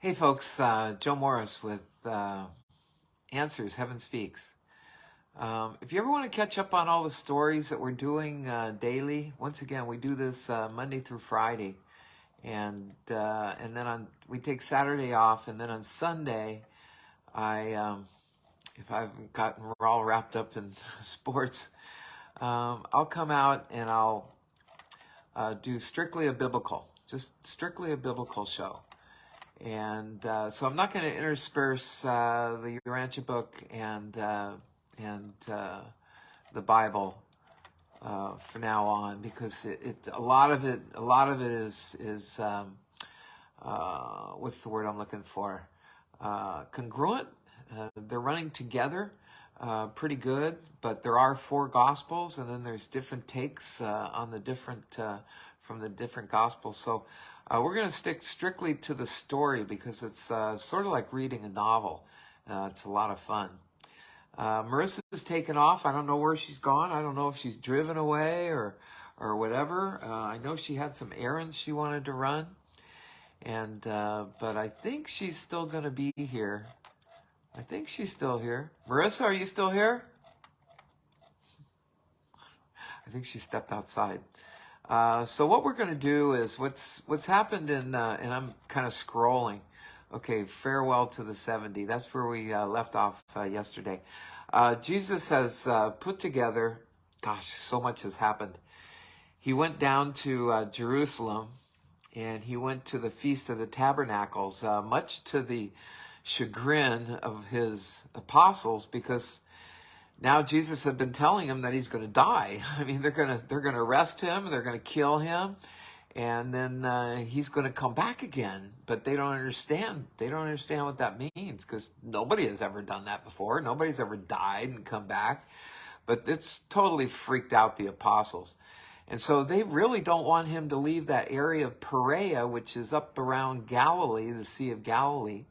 Hey folks, Joe Morris with Answers, Heaven Speaks. If you ever want to catch up on all the stories that we're doing daily, once again, we do this Monday through Friday, and then we take Saturday off, and then on Sunday, if I haven't gotten all wrapped up in sports, I'll come out and I'll do just strictly a biblical show. And so I'm not going to intersperse the Urantia book and the Bible from now on, because a lot of it is what's the word I'm looking for? Congruent. They're running together pretty good, but there are four gospels, and then there's different takes on the different from the different gospels. So we're going to stick strictly to the story because it's sort of like reading a novel. It's a lot of fun. Marisa's taken off. I don't know where she's gone. I don't know if she's driven away or whatever. I know she had some errands she wanted to run, and but I think she's still going to be here. I think she's still here. Marisa, are you still here? I think she stepped outside. So what we're going to do is what's happened and I'm kind of scrolling. Okay, farewell to the 70. That's where we left off yesterday. Jesus has put together, gosh, so much has happened. He went down to Jerusalem, and he went to the Feast of the Tabernacles, much to the chagrin of his apostles, because now Jesus had been telling him that he's going to die. I mean, they're going to arrest him, they're going to kill him, and then he's going to come back again. But they don't understand. They don't understand what that means, because nobody has ever done that before. Nobody's ever died and come back. But it's totally freaked out the apostles. And so they really don't want him to leave that area of Perea, which is up around Galilee, the Sea of Galilee,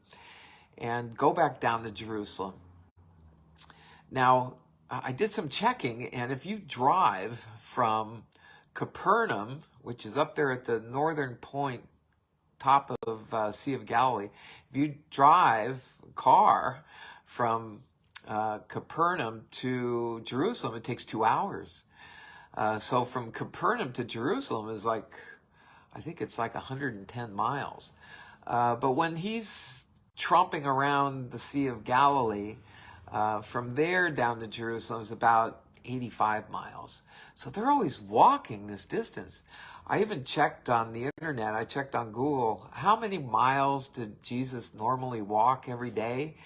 and go back down to Jerusalem. Now, I did some checking, and if you drive from Capernaum, which is up there at the northern point, top of Sea of Galilee, if you drive a car from Capernaum to Jerusalem, it takes 2 hours. So from Capernaum to Jerusalem is I think it's like 110 miles. But when he's tromping around the Sea of Galilee, from there down to Jerusalem is about 85 miles. So they're always walking this distance. I even checked on the internet, I checked on Google, how many miles did Jesus normally walk every day?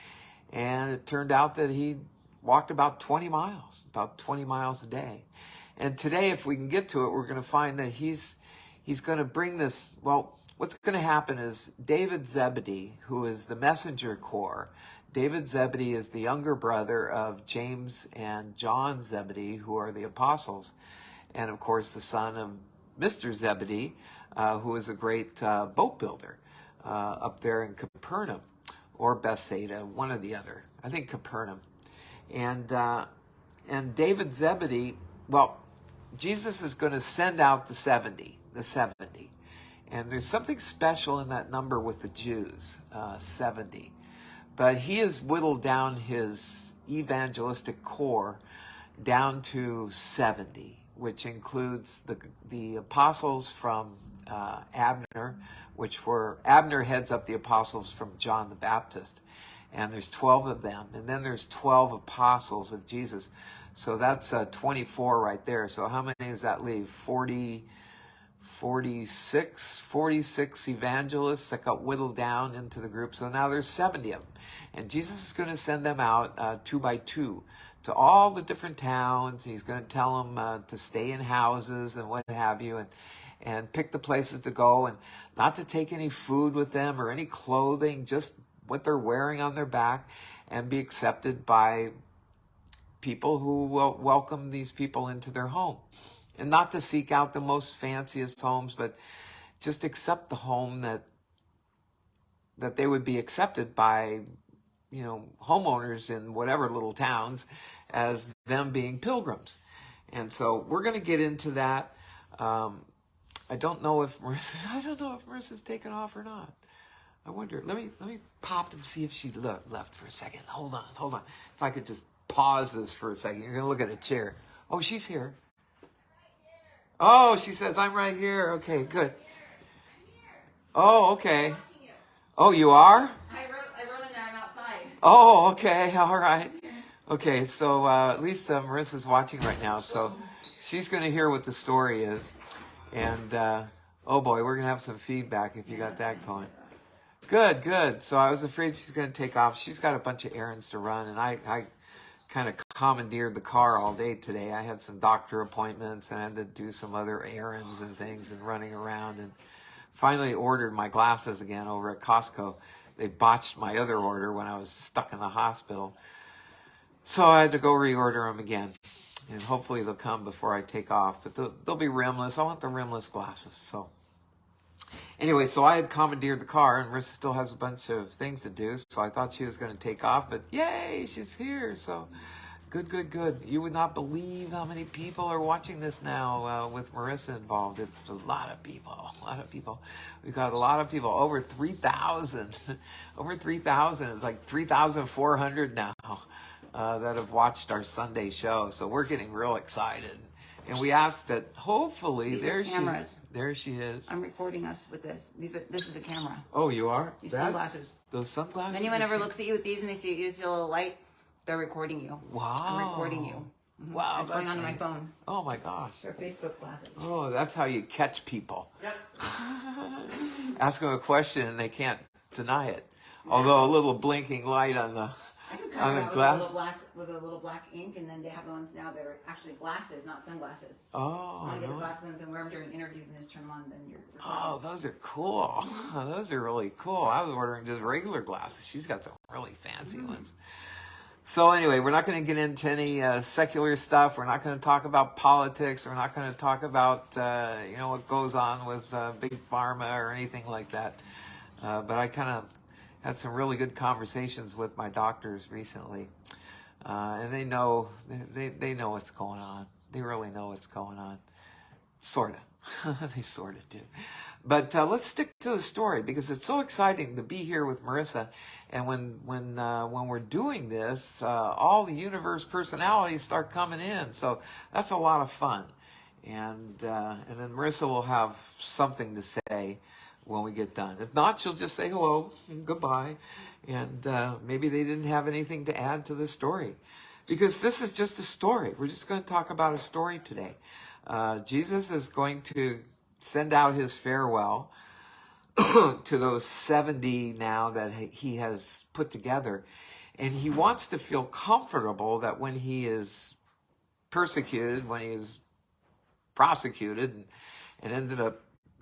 And it turned out that he walked about 20 miles a day. And today, if we can get to it, we're going to find that he's going to bring this, well, what's going to happen is David Zebedee, who is the messenger corps. David Zebedee is the younger brother of James and John Zebedee, who are the apostles. And of course, the son of Mr. Zebedee, who is a great boat builder up there in Capernaum or Bethsaida, one or the other. I think Capernaum. And David Zebedee, well, Jesus is going to send out the 70. And there's something special in that number with the Jews, 70. But he has whittled down his evangelistic corps down to 70, which includes the apostles from Abner, Abner heads up the apostles from John the Baptist. And there's 12 of them. And then there's 12 apostles of Jesus. So that's 24 right there. So how many does that leave? 46 evangelists that got whittled down into the group. So now there's 70 of them. And Jesus is going to send them out 2 by 2 to all the different towns. He's going to tell them to stay in houses and what have you, and pick the places to go, and not to take any food with them or any clothing, just what they're wearing on their back, and be accepted by people who will welcome these people into their home. And not to seek out the most fanciest homes, but just accept the home that they would be accepted by, homeowners in whatever little towns as them being pilgrims. And so we're going to get into that. I don't know if Marissa's taken off or not. I wonder, let me pop and see if she left for a second. Hold on. If I could just pause this for a second. You're going to look at a chair. Oh, she's here. Oh, she says, I'm right here. Okay, good. Oh, okay. Oh, you are? I wrote in there, I'm outside. Oh, okay, all right. Okay, so at least Marissa's watching right now, so she's going to hear what the story is. And, oh boy, we're going to have some feedback if you got that going. Good. So I was afraid she's going to take off. She's got a bunch of errands to run, and I kind of commandeered the car all day today. I had some doctor appointments, and I had to do some other errands and things and running around, and finally ordered my glasses again over at Costco. They botched my other order when I was stuck in the hospital. So I had to go reorder them again. And hopefully they'll come before I take off. But they'll be rimless. I want the rimless glasses. So anyway, so I had commandeered the car, and Marisa still has a bunch of things to do. So I thought she was going to take off. But yay, she's here. So good. You would not believe how many people are watching this now with Marisa involved. It's a lot of people. We've got a lot of people. Over 3,000. Over 3,000. It's like 3,400 now. That have watched our Sunday show. So we're getting real excited. And we asked that hopefully there she is. I'm recording us with this. This is a camera. Oh, you are? These sunglasses. Those sunglasses? If anyone ever looks at you with these and they see you see a little light, they're recording you. Wow. I'm recording you. Mm-hmm. Wow. It's going onto my phone. Oh my gosh. They're Facebook glasses. Oh, that's how you catch people. Yep. Ask them a question and they can't deny it. Although a little blinking light on the glass. With a little black ink, and then they have the ones now that are actually glasses, not sunglasses. Oh, I want to get the glasses and wear them during interviews and just turn them on, then you're oh, those are cool. Those are really cool. I was ordering just regular glasses. She's got some really fancy ones. So anyway, we're not going to get into any secular stuff. We're not going to talk about politics. We're not going to talk about what goes on with big pharma or anything like that. But I kind of had some really good conversations with my doctors recently, and they know what's going on. They really know what's going on, sorta. They sorta do. But let's stick to the story because it's so exciting to be here with Marisa. And when we're doing this, all the universe personalities start coming in. So that's a lot of fun. And then Marisa will have something to say when we get done. If not, she'll just say hello and goodbye. And maybe they didn't have anything to add to the story. Because this is just a story. We're just going to talk about a story today. Jesus is going to send out his farewell to those 70 now that he has put together. And he wants to feel comfortable that when he is persecuted, when he is prosecuted and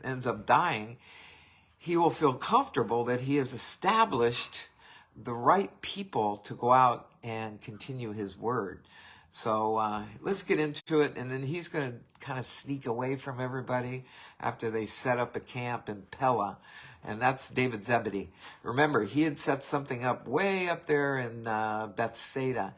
ends up dying, he will feel comfortable that he has established the right people to go out and continue his word. So let's get into it. And then he's going to kind of sneak away from everybody after they set up a camp in Pella. And that's David Zebedee. Remember, he had set something up way up there in Bethsaida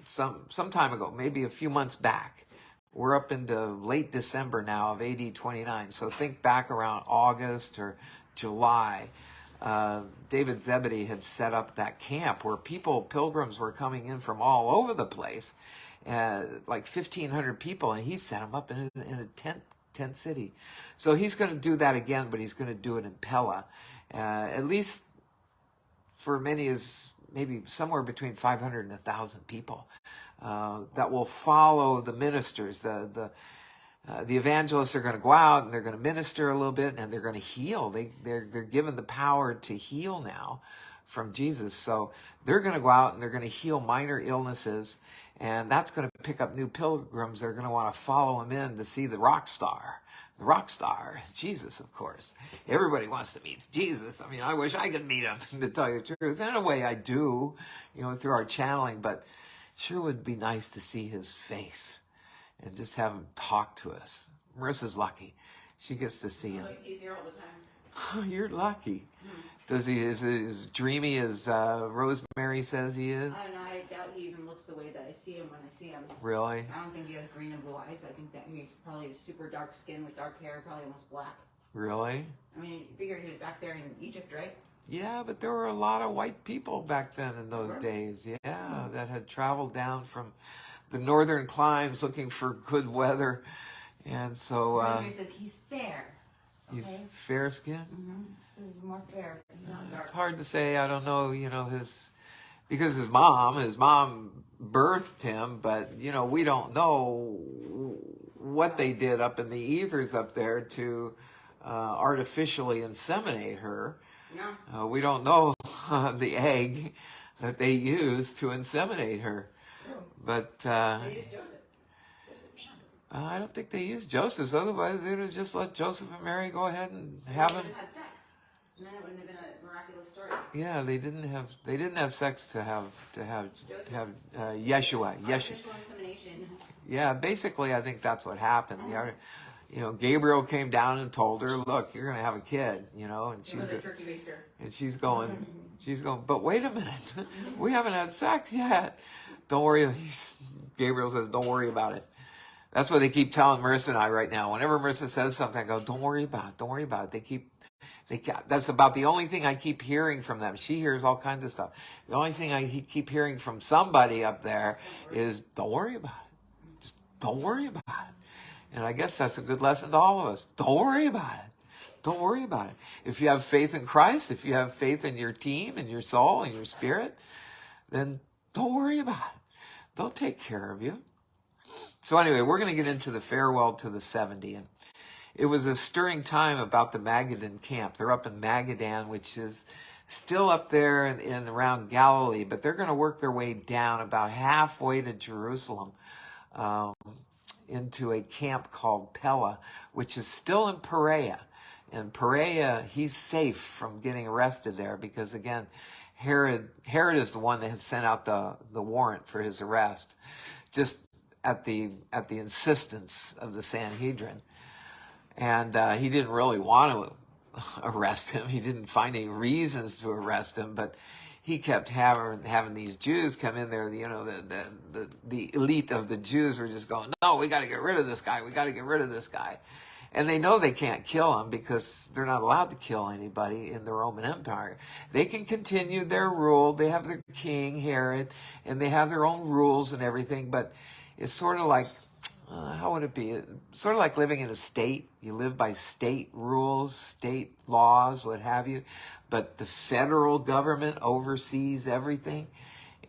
some time ago, maybe a few months back. We're up into late December now of AD 29. So think back around August or July. David Zebedee had set up that camp where pilgrims were coming in from all over the place, like 1,500 people, and he set them up in a tent city. So he's going to do that again, but he's going to do it in Pella. At least for many is maybe somewhere between 500 and 1,000 people that will follow the ministers. The evangelists are going to go out and they're going to minister a little bit and they're going to heal. They're given the power to heal now from Jesus. So they're going to go out and they're going to heal minor illnesses, and that's going to pick up new pilgrims. They're going to want to follow him in to see the rock star. The rock star is Jesus, of course. Everybody wants to meet Jesus. I mean, I wish I could meet him, to tell you the truth. In a way, I do, through our channeling, but sure would be nice to see his face and just have him talk to us. Marisa's lucky. She gets to see him. He's here all the time. Oh, you're lucky. Does he is as dreamy as Rosemary says he is? I don't know. I doubt he even looks the way that I see him when I see him. Really? I don't think he has green and blue eyes. I think that he's probably super dark skin with dark hair, probably almost black. Really? I mean, you figure he was back there in Egypt, right? Yeah, but there were a lot of white people back then in those days. Yeah, that had traveled down from the northern climes looking for good weather. And so Here says he's fair. he's Okay? fair skinned. He's more fair. He's not dark. It's hard to say. I don't know, because his mom birthed him, but, we don't know what they did up in the ethers up there to artificially inseminate her. Yeah. We don't know the egg that they used to inseminate her. True. But They used Joseph. I don't think they used Joseph. Otherwise, they would have just let Joseph and Mary go ahead and have him. They would have had sex. And then it wouldn't have been a miraculous story. Yeah, they didn't have sex to have Yeshua. Artificial insemination. Yeah, basically, I think that's what happened. Gabriel came down and told her, "Look, you're going to have a kid," and Turkey baster. and she's going, but wait a minute, we haven't had sex yet. Don't worry. Gabriel says, "Don't worry about it." That's what they keep telling Marisa and I right now. Whenever Marisa says something, I go, "Don't worry about it. Don't worry about it." That's about the only thing I keep hearing from them. She hears all kinds of stuff. The only thing I keep hearing from somebody up there is, "Don't worry about it. Just don't worry about it." And I guess that's a good lesson to all of us. Don't worry about it. Don't worry about it. If you have faith in Christ, if you have faith in your team and your soul and your spirit, then don't worry about it. They'll take care of you. So anyway, we're going to get into the farewell to the 70. And it was a stirring time about the Magadan camp. They're up in Magadan, which is still up there in around Galilee, but they're going to work their way down about halfway to Jerusalem, into a camp called Pella, which is still in Perea. And Perea, he's safe from getting arrested there because, again, Herod is the one that had sent out the warrant for his arrest, just at the insistence of the Sanhedrin. And he didn't really want to arrest him. He didn't find any reasons to arrest him, but he kept having these Jews come in there. The elite of the Jews were just going, "No, we got to get rid of this guy. We got to get rid of this guy." And they know they can't kill him because they're not allowed to kill anybody in the Roman Empire. They can continue their rule. They have their king, Herod, and they have their own rules and everything. But it's sort of like, how would it be? It's sort of like living in a state. You live by state rules, state laws, what have you. But the federal government oversees everything.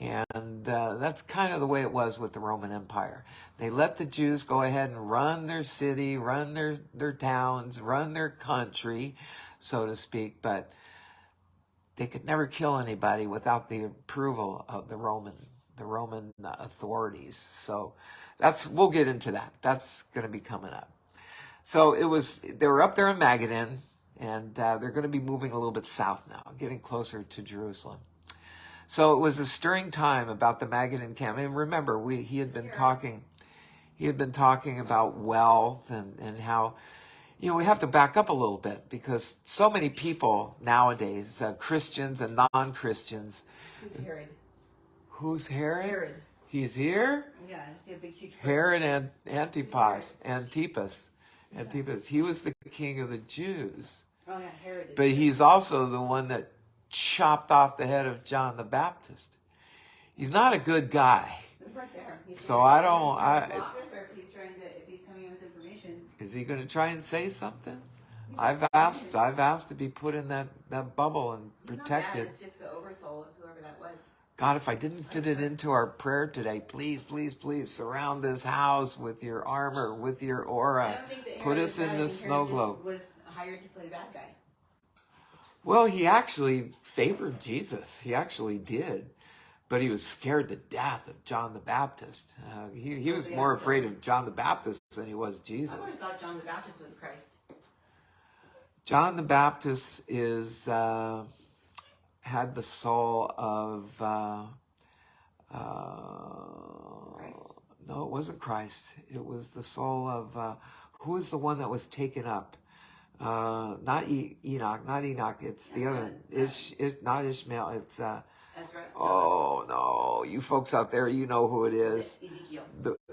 And that's kind of the way it was with the Roman Empire. They let the Jews go ahead and run their city, run their towns, run their country, so to speak. But they could never kill anybody without the approval of the Roman authorities. So we'll get into that. That's going to be coming up. So they were up there in Magadan, and they're going to be moving a little bit south now, getting closer to Jerusalem. So it was a stirring time about the Magadan camp. And remember, he had been talking about wealth and how, we have to back up a little bit because so many people nowadays, Christians and non-Christians. Who's Herod? Who's Herod? Herod. He's here? Yeah, he's a big, huge person. Herod and Antipas. He was the king of the Jews. Oh, yeah, Herod. But he's also the one that chopped off the head of John the Baptist. He's not a good guy. He's right there. So I don't. If he's coming in with information. Is he going to try and say something? I've asked to be put in that bubble and protected. It's just the oversoul of whoever that was. God, if I didn't fit it into our prayer today, please, please, please surround this house with your armor, with your aura. Put us in the snow globe. Was hired to play the bad guy. Well, he actually favored Jesus. He actually did. But he was scared to death of John the Baptist. He was more afraid of John the Baptist than he was Jesus. I always thought John the Baptist was Christ. John the Baptist had the soul of... no, it wasn't Christ. It was the soul of... who is the one that was taken up? Not Enoch. It's the other. Not Ishmael. It's Ezra. Oh no, you folks out there, you know who it is. Ezekiel.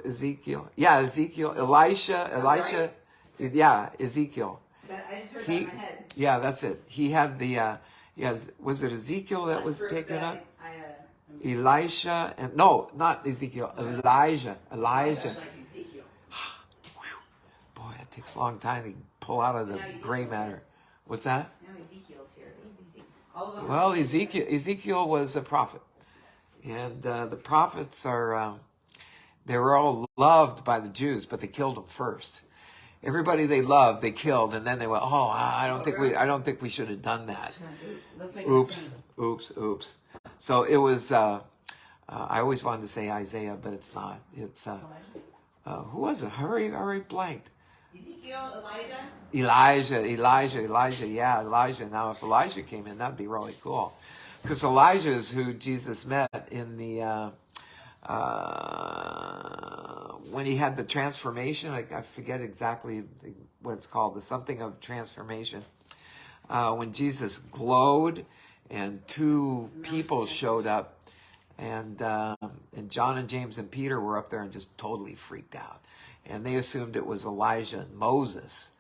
Ezekiel. Yeah, Ezekiel. Elisha. Right. Yeah, Ezekiel. I just heard that in my head. Yeah, that's it. He had the, yes, was it Ezekiel that was taken up? Elisha, and no, not Ezekiel, Elijah. Like Ezekiel. Boy, it takes a long time to pull out of the gray matter. What's that? Now Ezekiel's here. All of them. Well, Ezekiel was a prophet. And the prophets are, they were all loved by the Jews, but they killed them first. Everybody they loved, they killed, and then they went, "Oh, I don't think we should have done that." Oops. So it was. I always wanted to say Isaiah, but it's not. It's who was it? Hurry, blanked. Ezekiel, Elijah. Elijah. Yeah, Elijah. Now, if Elijah came in, that'd be really cool, because Elijah is who Jesus met in the. When he had the transformation, I forget exactly what it's called, the something of transformation. When Jesus glowed and two people showed up, and John and James and Peter were up there and just totally freaked out. And they assumed it was Elijah and Moses.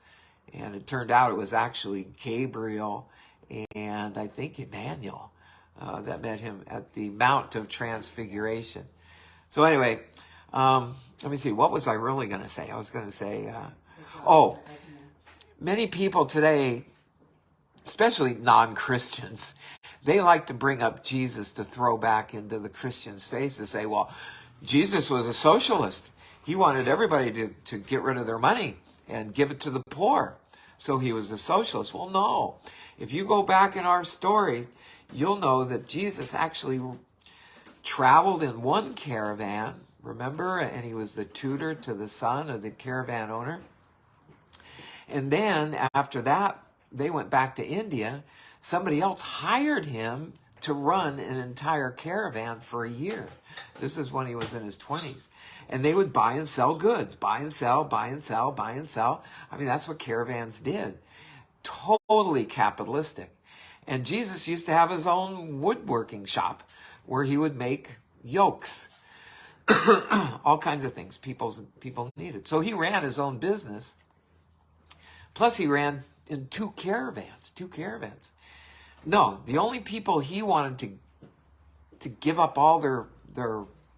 And it turned out it was actually Gabriel and I think Emmanuel that met him at the Mount of Transfiguration. So anyway, let me see. What was I really going to say? I was going to say, many people today, especially non-Christians, they like to bring up Jesus to throw back into the Christians' face to say, well, Jesus was a socialist. He wanted everybody to get rid of their money and give it to the poor. So he was a socialist. Well, no. If you go back in our story, you'll know that Jesus actually traveled in one caravan, remember? And he was the tutor to the son of the caravan owner. And then after that, they went back to India. Somebody else hired him to run an entire caravan for a year. This is when he was in his 20s. And they would buy and sell goods. Buy and sell, buy and sell, buy and sell. I mean, that's what caravans did. Totally capitalistic. And Jesus used to have his own woodworking shop where he would make yokes. All kinds of things people needed. So he ran his own business. Plus he ran in two caravans. No, the only people he wanted to give up all their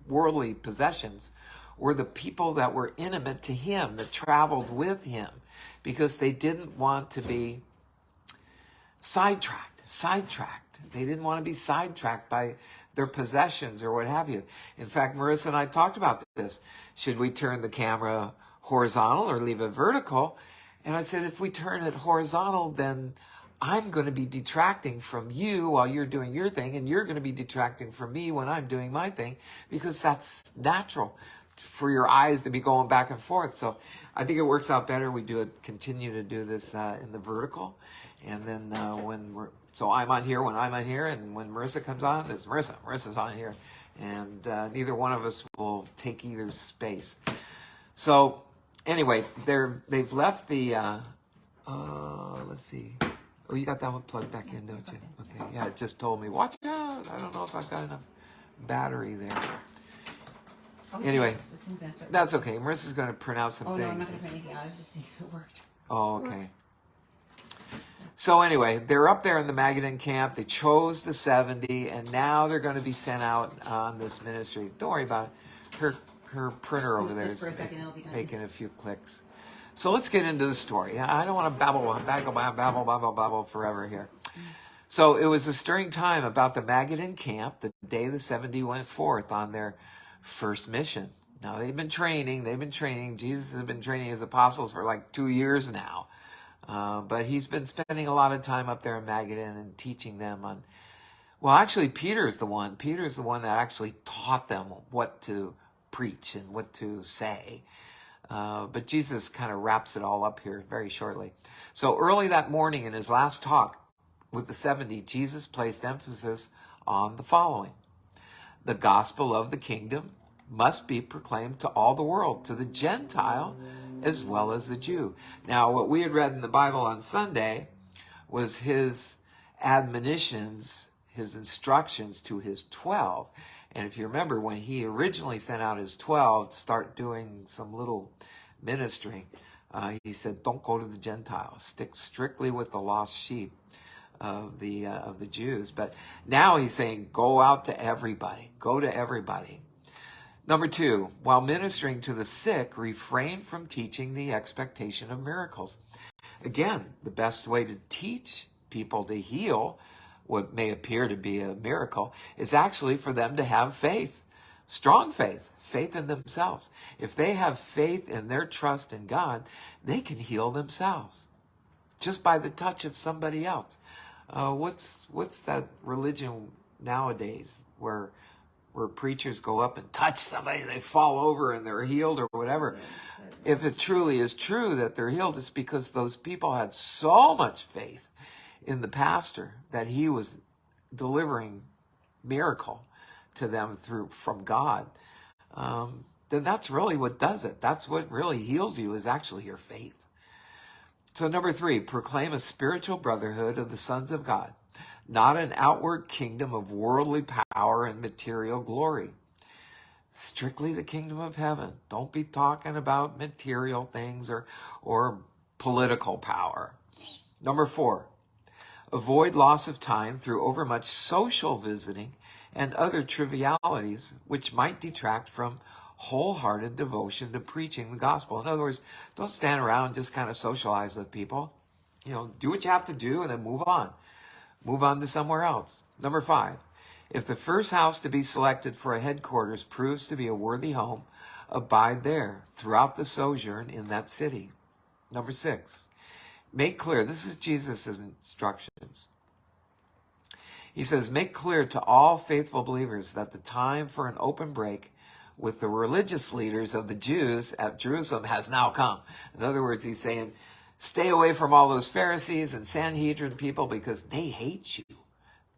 worldly possessions were the people that were intimate to him, that traveled with him, because they didn't want to be sidetracked. They didn't want to be sidetracked by their possessions or what have you. In fact, Marisa and I talked about this. Should we turn the camera horizontal or leave it vertical? And I said, if we turn it horizontal, then I'm going to be detracting from you while you're doing your thing, and you're going to be detracting from me when I'm doing my thing, because that's natural for your eyes to be going back and forth. So I think it works out better. We continue to do this in the vertical. And then so I'm on here when I'm on here, and when Marisa comes on, it's Marisa. Marisa's on here. And neither one of us will take either space. So anyway, they've left the, let's see. Oh, you got that one plugged back in, don't you? Okay, yeah, it just told me, watch out. I don't know if I've got enough battery there. Anyway, that's okay. Marissa's going to print out some things. No, I'm not going to print anything out. I was just seeing if it worked. Oh, okay. So anyway, they're up there in the Magadan camp. They chose the 70, and now they're going to be sent out on this ministry. Don't worry about it. Her printer over there is making a few clicks. So let's get into the story. I don't want to babble forever here. So it was a stirring time about the Magadan camp, the day the 70 went forth on their first mission. Now they've been training. Jesus has been training his apostles for like 2 years now. But he's been spending a lot of time up there in Magadan and teaching them on, well, actually Peter's the one that actually taught them what to preach and what to say. But Jesus kind of wraps it all up here very shortly. So early that morning in his last talk with the 70, Jesus placed emphasis on the following. The gospel of the kingdom must be proclaimed to all the world, to the Gentile as well as the Jew. Now, what we had read in the Bible on Sunday was his admonitions, his instructions to his 12. And if you remember, when he originally sent out his 12 to start doing some little ministry, He said, don't go to the Gentiles. Stick strictly with the lost sheep of the Jews. But now he's saying, go out to everybody. Go to everybody. Number 2, while ministering to the sick, refrain from teaching the expectation of miracles. Again, the best way to teach people to heal what may appear to be a miracle is actually for them to have faith, strong faith, faith in themselves. If they have faith in their trust in God, they can heal themselves just by the touch of somebody else. What's that religion nowadays where preachers go up and touch somebody and they fall over and they're healed or whatever? If it truly is true that they're healed, it's because those people had so much faith in the pastor that he was delivering miracle to them from God. Then that's really what does it. That's what really heals you, is actually your faith. So number 3, proclaim a spiritual brotherhood of the sons of God, not an outward kingdom of worldly power and material glory. Strictly the kingdom of heaven. Don't be talking about material things or political power. Number 4, avoid loss of time through overmuch social visiting and other trivialities which might detract from wholehearted devotion to preaching the gospel. In other words, don't stand around and just kind of socialize with people. Do what you have to do and then move on. Move on to somewhere else. Number 5, if the first house to be selected for a headquarters proves to be a worthy home, abide there throughout the sojourn in that city. Number 6, make clear, this is Jesus' instructions. He says, make clear to all faithful believers that the time for an open break with the religious leaders of the Jews at Jerusalem has now come. In other words, he's saying, stay away from all those Pharisees and Sanhedrin people because they hate you.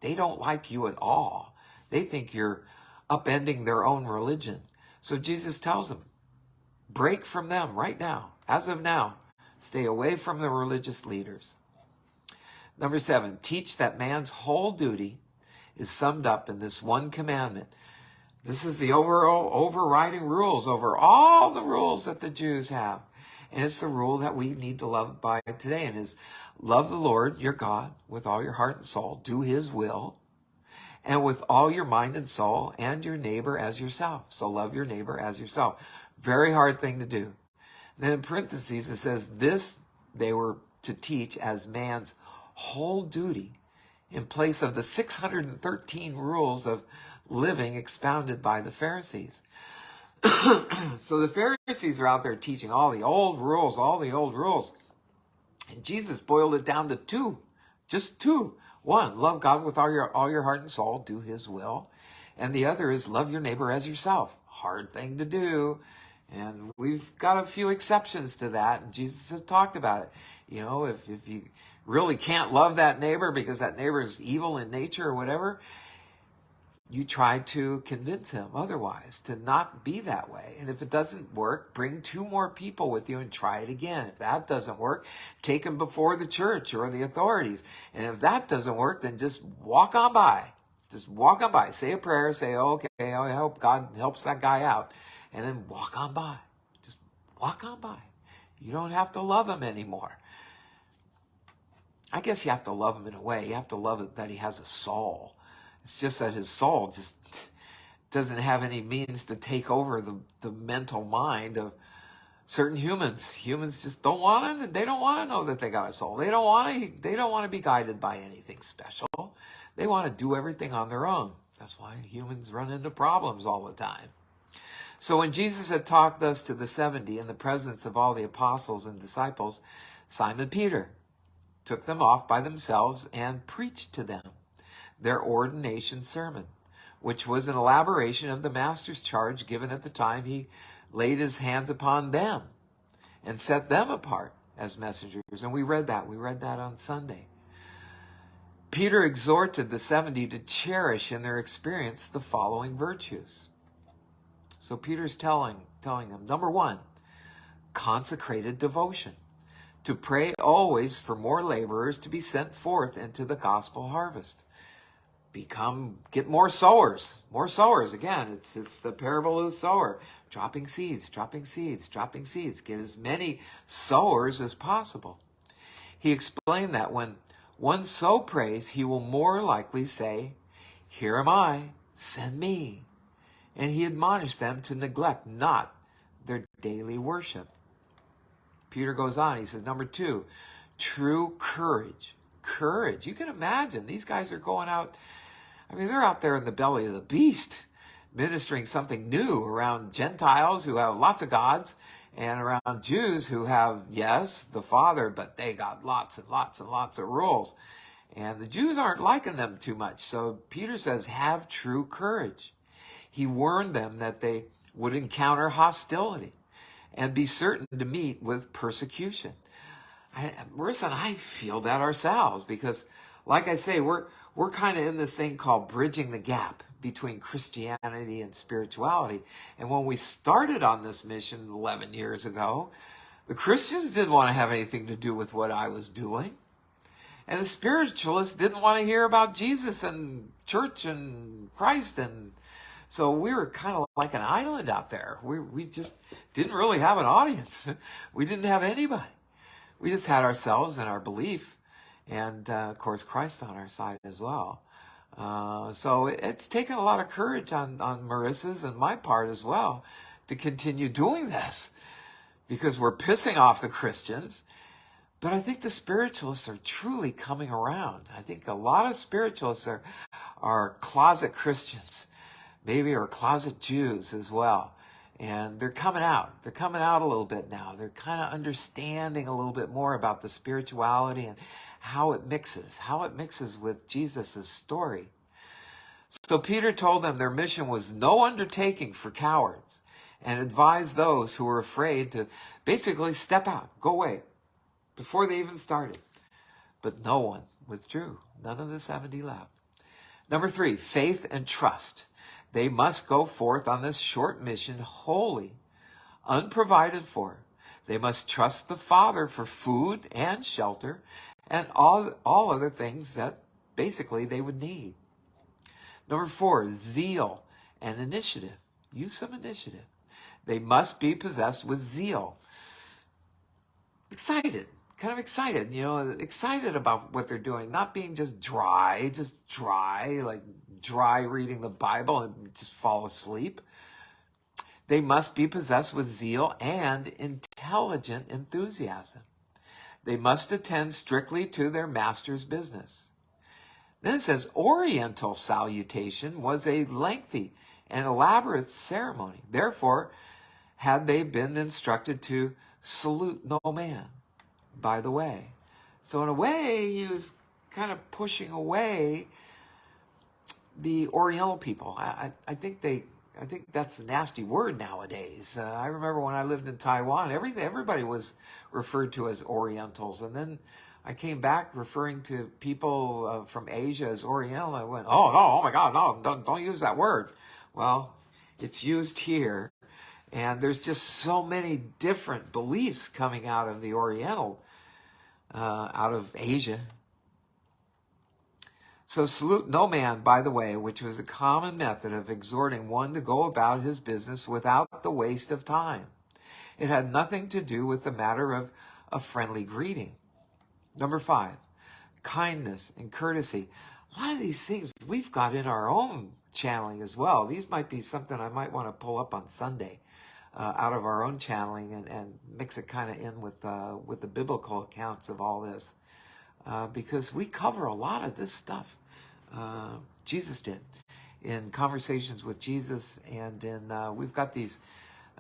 They don't like you at all. They think you're upending their own religion. So Jesus tells them, break from them right now. As of now, stay away from the religious leaders. Number 7, teach that man's whole duty is summed up in this one commandment. This is the overriding rules over all the rules that the Jews have. And it's the rule that we need to love by today. And is love the Lord, your God, with all your heart and soul. Do his will. And with all your mind and soul, and your neighbor as yourself. So love your neighbor as yourself. Very hard thing to do. And then in parentheses, it says this they were to teach as man's whole duty in place of the 613 rules of living expounded by the Pharisees. So the Pharisees are out there teaching all the old rules. And Jesus boiled it down to 2, just 2. 1, love God with all your heart and soul, do his will. And the other is love your neighbor as yourself. Hard thing to do. And we've got a few exceptions to that. And Jesus has talked about it. If you really can't love that neighbor because that neighbor is evil in nature or whatever, you try to convince him otherwise to not be that way. And if it doesn't work, bring 2 more people with you and try it again. If that doesn't work, take them before the church or the authorities. And if that doesn't work, then just walk on by. Just walk on by. Say a prayer. Say, okay, I hope God helps that guy out. And then walk on by. Just walk on by. You don't have to love him anymore. I guess you have to love him in a way. You have to love it that he has a soul. It's just that his soul just doesn't have any means to take over the mental mind of certain humans. Humans just don't want to. They don't want to know that they got a soul. They don't want to be guided by anything special. They want to do everything on their own. That's why humans run into problems all the time. So when Jesus had talked thus to the 70 in the presence of all the apostles and disciples, Simon Peter took them off by themselves and preached to them their ordination sermon, which was an elaboration of the master's charge given at the time he laid his hands upon them and set them apart as messengers. And we read that on Sunday. Peter exhorted the 70 to cherish in their experience the following virtues. So Peter's telling them, number 1, consecrated devotion, to pray always for more laborers to be sent forth into the gospel harvest. Get more sowers. Again, it's the parable of the sower. dropping seeds, dropping seeds, dropping seeds. Get as many sowers as possible. He explained that when one so prays, he will more likely say, "Here am I, send me." And he admonished them to neglect not their daily worship. Peter goes on, he says, number 2, true courage. Courage. You can imagine, these guys are going out, they're out there in the belly of the beast, ministering something new around Gentiles who have lots of gods, and around Jews who have, yes, the Father, but they got lots and lots and lots of rules. And the Jews aren't liking them too much. So Peter says, have true courage. He warned them that they would encounter hostility and be certain to meet with persecution. Marisa and I feel that ourselves because, like I say, we're kind of in this thing called bridging the gap between Christianity and spirituality. And when we started on this mission 11 years ago, the Christians didn't want to have anything to do with what I was doing. And the spiritualists didn't want to hear about Jesus and church and Christ. And so we were kind of like an island out there. We just didn't really have an audience. We didn't have anybody. We just had ourselves and our belief. And, of course, Christ on our side as well. So it's taken a lot of courage on Marissa's and my part as well to continue doing this because we're pissing off the Christians. But I think the spiritualists are truly coming around. I think a lot of spiritualists are closet Christians, maybe are closet Jews as well. And they're coming out. They're coming out a little bit now. They're kind of understanding a little bit more about the spirituality and how it mixes with Jesus' story. So Peter told them their mission was no undertaking for cowards and advised those who were afraid to basically step out, go away, before they even started. But no one withdrew. None of the 70 left. Number 3, faith and trust. They must go forth on this short mission wholly, unprovided for. They must trust the Father for food and shelter and all other things that basically they would need. Number 4, zeal and initiative. Use some initiative. They must be possessed with zeal. Excited, excited about what they're doing, not being just dry, like dry reading the Bible and just fall asleep. They must be possessed with zeal and intelligent enthusiasm. They must attend strictly to their master's business. Then it says, Oriental salutation was a lengthy and elaborate ceremony. Therefore, had they been instructed to salute no man by the way. So in a way, he was kind of pushing away the Oriental people. I think that's a nasty word nowadays. I remember when I lived in Taiwan, everybody was referred to as Orientals. And then I came back referring to people from Asia as Oriental. I went, oh my God, no, don't use that word. Well, it's used here. And there's just so many different beliefs coming out of the Oriental, out of Asia. So salute no man, by the way, which was a common method of exhorting one to go about his business without the waste of time. It had nothing to do with the matter of a friendly greeting. Number 5, kindness and courtesy. A lot of these things we've got in our own channeling as well. These might be something I might want to pull up on Sunday out of our own channeling and mix it kind of in with the biblical accounts of all this. Because we cover a lot of this stuff. Jesus did in Conversations with Jesus, and we've got these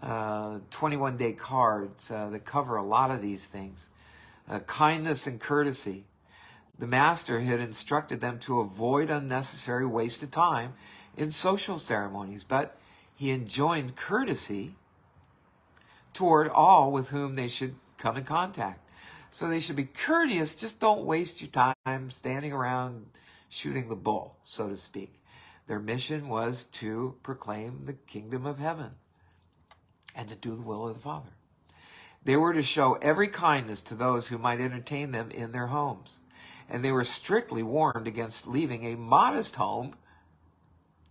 21-day cards that cover a lot of these things. Kindness and courtesy. The master had instructed them to avoid unnecessary waste of time in social ceremonies, but he enjoined courtesy toward all with whom they should come in contact. So they should be courteous, just don't waste your time standing around shooting the bull, so to speak. Their mission was to proclaim the kingdom of heaven and to do the will of the Father. They were to show every kindness to those who might entertain them in their homes. And they were strictly warned against leaving a modest home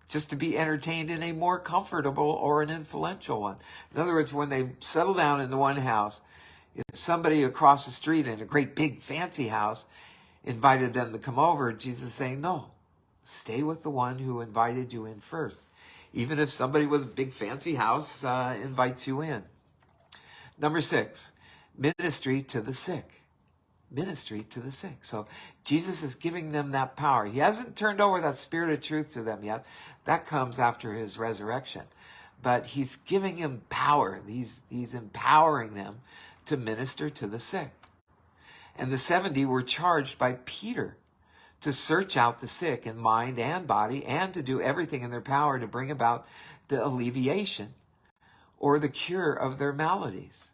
just to be entertained in a more comfortable or an influential one. In other words, when they settle down in the one house, if somebody across the street in a great big fancy house invited them to come over, Jesus is saying, no, stay with the one who invited you in first. Even if somebody with a big fancy house invites you in. Number 6, ministry to the sick. Ministry to the sick. So Jesus is giving them that power. He hasn't turned over that spirit of truth to them yet. That comes after his resurrection. But he's giving him power. He's empowering them to minister to the sick. And the 70 were charged by Peter to search out the sick in mind and body, and to do everything in their power to bring about the alleviation or the cure of their maladies.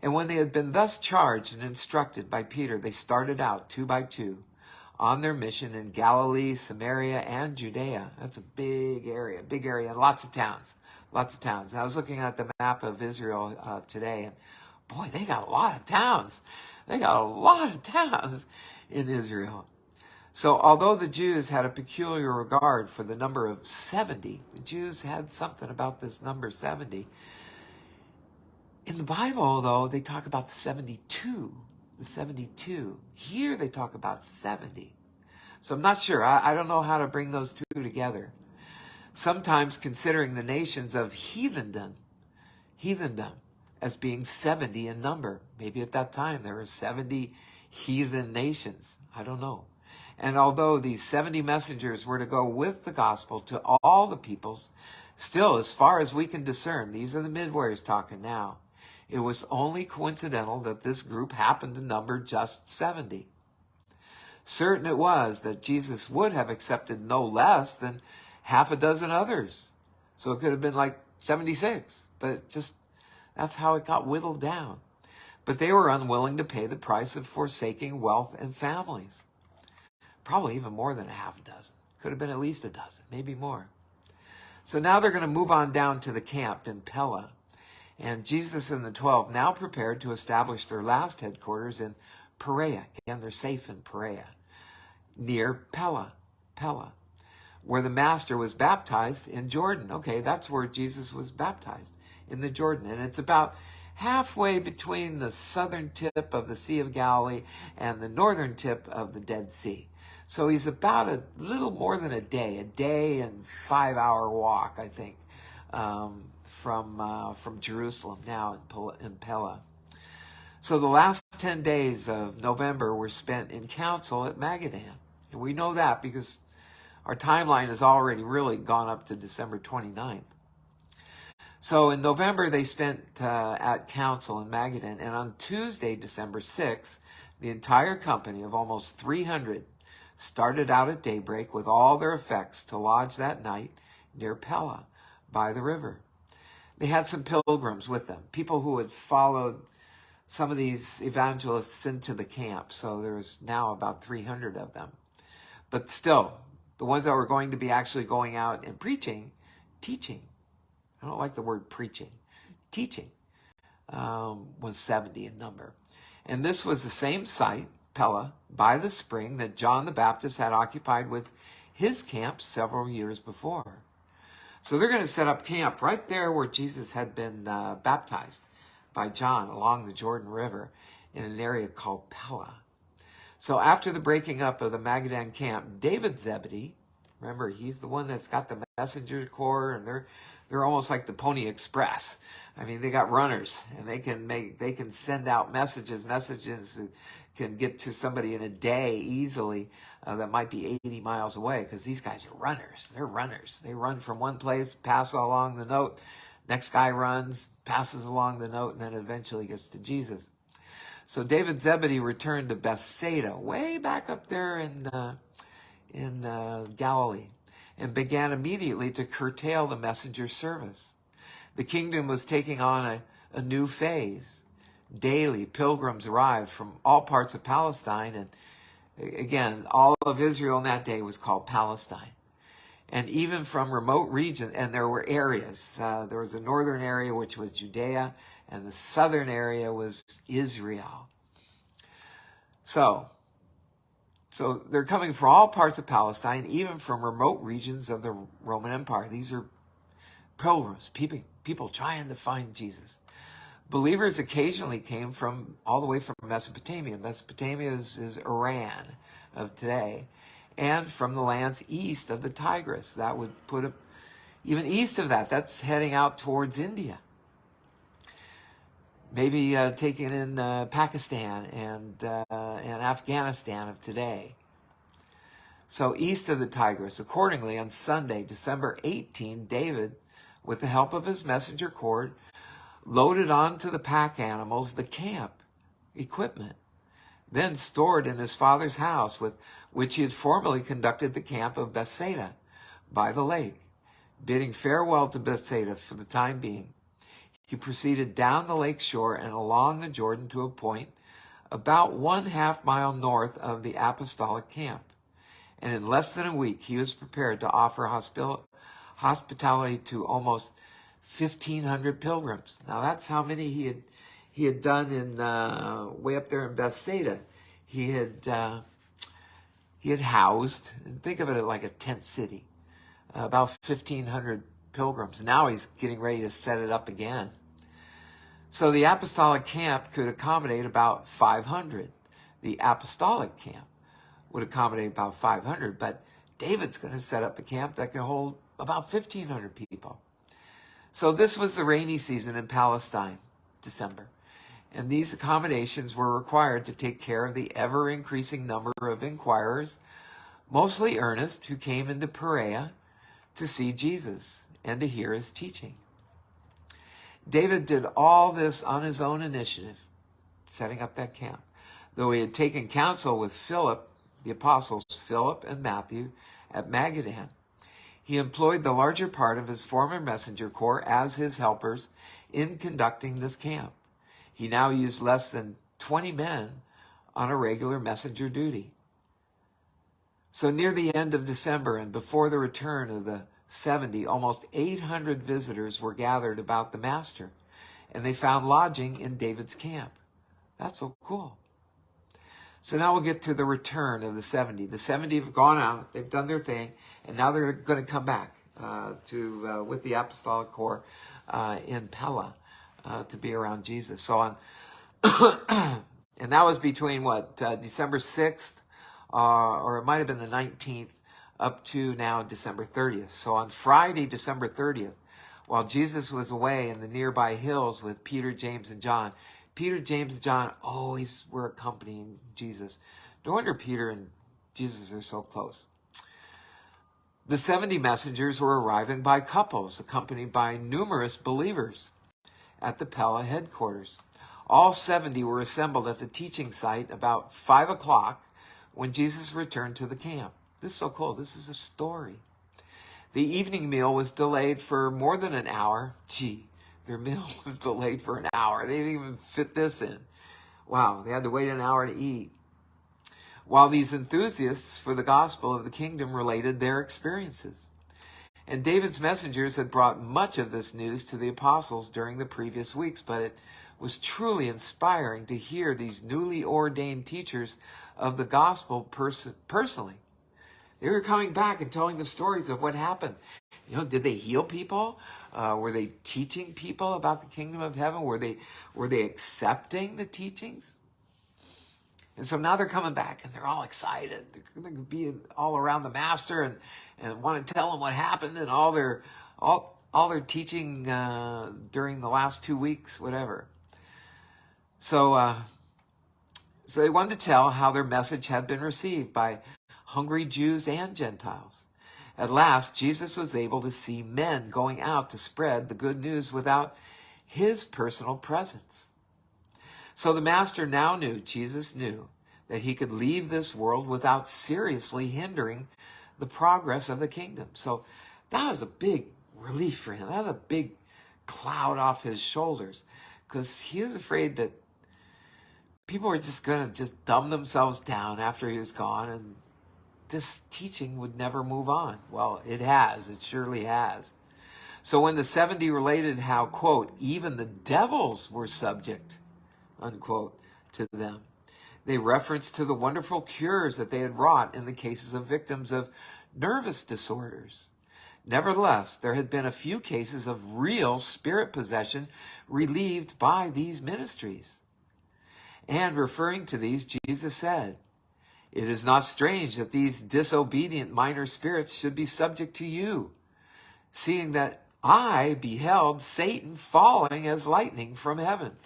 And when they had been thus charged and instructed by Peter, they started out 2 by 2 on their mission in Galilee, Samaria, and Judea. That's a big area, and lots of towns. And I was looking at the map of Israel today, and boy, they got a lot of towns. In Israel. So although the Jews had a peculiar regard for the number of 70, the Jews had something about this number 70. In the Bible, though, they talk about the 72. Here they talk about 70. So I'm not sure. I don't know how to bring those two together. Sometimes considering the nations of heathendom as being 70 in number. Maybe at that time there were 70 heathen nations. I don't know. And although these 70 messengers were to go with the gospel to all the peoples, still, as far as we can discern, these are the midwives talking now, it was only coincidental that this group happened to number just 70. Certain it was that Jesus would have accepted no less than half a dozen others. So it could have been like 76, but that's how it got whittled down. But they were unwilling to pay the price of forsaking wealth and families. Probably even more than a half a dozen. Could have been at least a dozen, maybe more. So now they're going to move on down to the camp in Pella. And Jesus and the 12 now prepared to establish their last headquarters in Perea. Again, they're safe in Perea, near Pella, where the Master was baptized in Jordan. Okay, that's where Jesus was baptized, in the Jordan. And it's about halfway between the southern tip of the Sea of Galilee and the northern tip of the Dead Sea. So he's about a little more than a day and 5-hour walk, I think, from Jerusalem now in Pella. So the last 10 days of November were spent in council at Magadan. And we know that because our timeline has already really gone up to December 29th. So in November, they spent at council in Magadan. And on Tuesday, December 6th, the entire company of almost 300 started out at daybreak with all their effects to lodge that night near Pella by the river. They had some pilgrims with them, people who had followed some of these evangelists into the camp. So there's now about 300 of them. But still, the ones that were going to be actually going out and teaching, I don't like the word preaching, teaching, was 70 in number. And this was the same site, Pella, by the spring that John the Baptist had occupied with his camp several years before. So they're going to set up camp right there where Jesus had been baptized by John along the Jordan River in an area called Pella. So after the breaking up of the Magadan camp, David Zebedee, remember, he's the one that's got the messenger corps, and they're almost like the Pony Express. I mean, they got runners, and they can send out messages that can get to somebody in a day easily that might be 80 miles away, because these guys are runners. They're runners. They run from one place, pass along the note. Next guy runs, passes along the note, and then eventually gets to Jesus. So David Zebedee returned to Bethsaida, way back up there in Galilee, and began immediately to curtail the messenger service. The kingdom was taking on a new phase. Daily, pilgrims arrived from all parts of Palestine, and again, all of Israel in that day was called Palestine. And even from remote regions, and there were areas. There was a northern area, which was Judea, and the southern area was Israel. So, So they're coming from all parts of Palestine, even from remote regions of the Roman Empire. These are pilgrims, people trying to find Jesus. Believers occasionally came from all the way from Mesopotamia. Mesopotamia is Iran of today, and from the lands east of the Tigris. That would put even east of that. That's heading out towards India. Maybe taking in Pakistan and Afghanistan of today. So east of the Tigris. Accordingly, on Sunday, December 18, David, with the help of his messenger cord, loaded onto the pack animals the camp equipment, then stored in his father's house, with which he had formerly conducted the camp of Bethsaida by the lake. Bidding farewell to Bethsaida for the time being, he proceeded down the lake shore and along the Jordan to a point about 1/2 mile north of the apostolic camp. And in less than a week, he was prepared to offer hospitality to almost 1,500 pilgrims. Now that's how many he had done in way up there in Bethsaida. He had housed, think of it like a tent city, about 1,500 pilgrims. Now he's getting ready to set it up again. So the apostolic camp could accommodate about 500. The apostolic camp would accommodate about 500, but David's going to set up a camp that can hold about 1,500 people. So this was the rainy season in Palestine, December. And these accommodations were required to take care of the ever-increasing number of inquirers, mostly earnest, who came into Perea to see Jesus and to hear his teaching. David did all this on his own initiative, setting up that camp. Though he had taken counsel with Philip, the apostles Philip and Matthew, at Magadan, he employed the larger part of his former messenger corps as his helpers in conducting this camp. He now used less than 20 men on a regular messenger duty. So near the end of December and before the return of the 70, almost 800 visitors were gathered about the master, and they found lodging in David's camp. That's so cool. So now we'll get to the return of the 70. The 70 have gone out, they've done their thing, and now they're going to come back with the apostolic corps in Pella to be around Jesus. So on, and that was between December 6th, or it might have been the 19th, up to now December 30th. So on Friday, December 30th, while Jesus was away in the nearby hills with Peter, James, and John, Peter, James, and John always were accompanying Jesus. No wonder Peter and Jesus are so close. The 70 messengers were arriving by couples, accompanied by numerous believers at the Pella headquarters. All 70 were assembled at the teaching site about 5 o'clock when Jesus returned to the camp. This is so cool. This is a story. The evening meal was delayed for more than an hour. Their meal was delayed for an hour. They didn't even fit this in. Wow, they had to wait an hour to eat. While these enthusiasts for the gospel of the kingdom related their experiences. And David's messengers had brought much of this news to the apostles during the previous weeks, but it was truly inspiring to hear these newly ordained teachers of the gospel personally. They were coming back and telling the stories of what happened. Did they heal people? Were they teaching people about the kingdom of heaven? Were they accepting the teachings? And so now they're coming back and they're all excited. They're going to be all around the master and want to tell him what happened and all their teaching during the last 2 weeks, whatever. So they wanted to tell how their message had been received by hungry Jews and Gentiles. At last, Jesus was able to see men going out to spread the good news without his personal presence. So the master now knew, Jesus knew, that he could leave this world without seriously hindering the progress of the kingdom. So that was a big relief for him. That was a big cloud off his shoulders, because he was afraid that people were just going to dumb themselves down after he was gone, and this teaching would never move on. Well, it has. It surely has. So when the 70 related how, quote, even the devils were subject, unquote, to them, They referenced to the wonderful cures that they had wrought in the cases of victims of nervous disorders. Nevertheless, there had been a few cases of real spirit possession relieved by these ministries. And referring to these, Jesus said, "It is not strange that these disobedient minor spirits should be subject to you, seeing that I beheld Satan falling as lightning from heaven."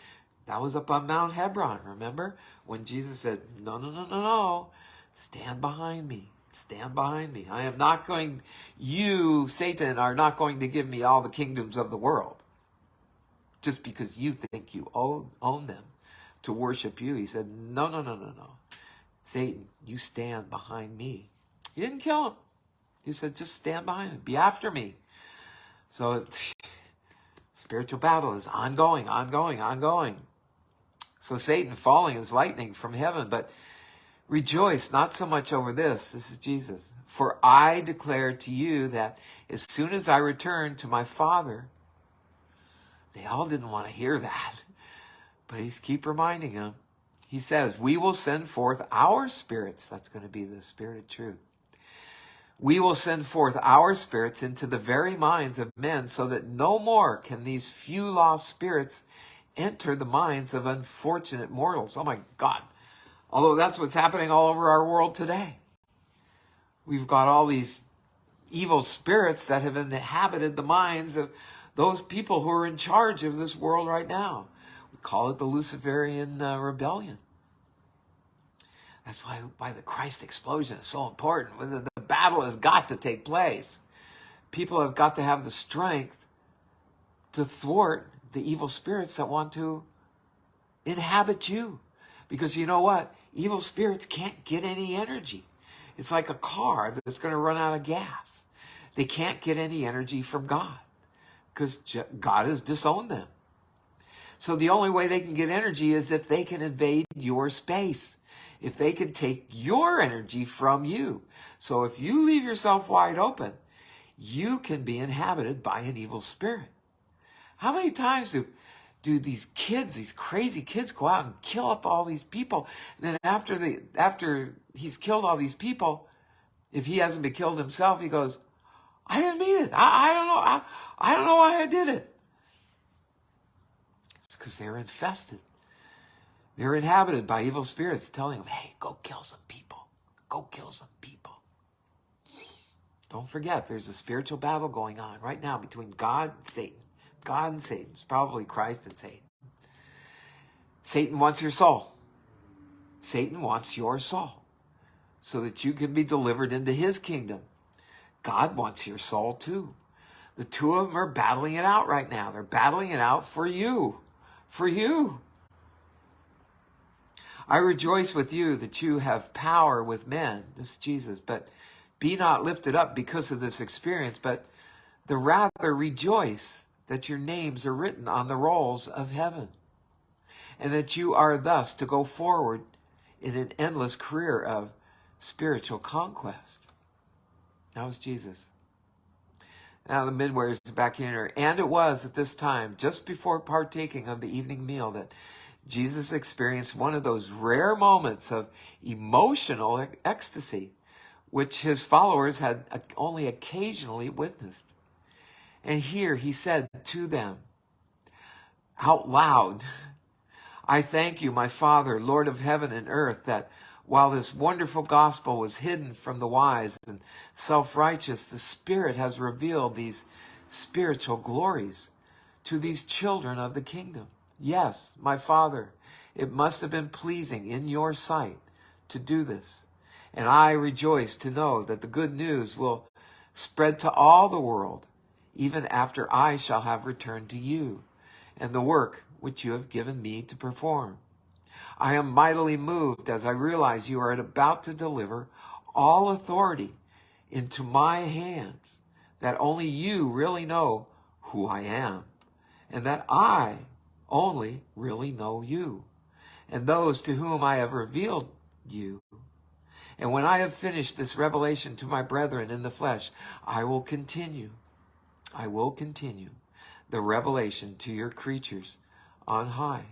That was up on Mount Hebron, remember? When Jesus said, no, no, no, no, no, stand behind me. Stand behind me. I am not going, you, Satan, are not going to give me all the kingdoms of the world. Just because you think you own them to worship you. He said, no, no, no, no, no. Satan, you stand behind me. He didn't kill him. He said, just stand behind him. Be after me. So spiritual battle is ongoing, ongoing, ongoing. So Satan falling as lightning from heaven, but rejoice not so much over this. This is Jesus. For I declare to you that as soon as I return to my Father, they all didn't want to hear that, but he's keep reminding them. He says, we will send forth our spirits. That's going to be the Spirit of truth. We will send forth our spirits into the very minds of men so that no more can these few lost spirits enter the minds of unfortunate mortals. Oh my God. Although that's what's happening all over our world today. We've got all these evil spirits that have inhabited the minds of those people who are in charge of this world right now. We call it the Luciferian rebellion. That's why the Christ explosion is so important. The battle has got to take place. People have got to have the strength to thwart the evil spirits that want to inhabit you. Because you know what? Evil spirits can't get any energy. It's like a car that's going to run out of gas. They can't get any energy from God because God has disowned them. So the only way they can get energy is if they can invade your space. If they can take your energy from you. So if you leave yourself wide open, you can be inhabited by an evil spirit. How many times do these kids, these crazy kids, go out and kill up all these people? And then after he's killed all these people, if he hasn't been killed himself, he goes, I didn't mean it. I don't know. I don't know why I did it. It's because they're infested. They're inhabited by evil spirits telling them, hey, go kill some people. Go kill some people. Don't forget, there's a spiritual battle going on right now between God and Satan. God and Satan. It's probably Christ and Satan. Satan wants your soul. Satan wants your soul so that you can be delivered into his kingdom. God wants your soul too. The two of them are battling it out right now. They're battling it out for you. For you. I rejoice with you that you have power with men. This is Jesus. But be not lifted up because of this experience, but the rather rejoice that your names are written on the rolls of heaven, and that you are thus to go forward in an endless career of spiritual conquest. That was Jesus. Now the midway is back in here. And it was at this time, just before partaking of the evening meal, that Jesus experienced one of those rare moments of emotional ecstasy, which his followers had only occasionally witnessed. And here he said to them out loud, I thank you, my Father, Lord of heaven and earth, that while this wonderful gospel was hidden from the wise and self-righteous, the Spirit has revealed these spiritual glories to these children of the kingdom. Yes, my Father, it must have been pleasing in your sight to do this. And I rejoice to know that the good news will spread to all the world, even after I shall have returned to you, and the work which you have given me to perform. I am mightily moved as I realize you are about to deliver all authority into my hands, that only you really know who I am, and that I only really know you, and those to whom I have revealed you. And when I have finished this revelation to my brethren in the flesh, I will continue the revelation to your creatures on high.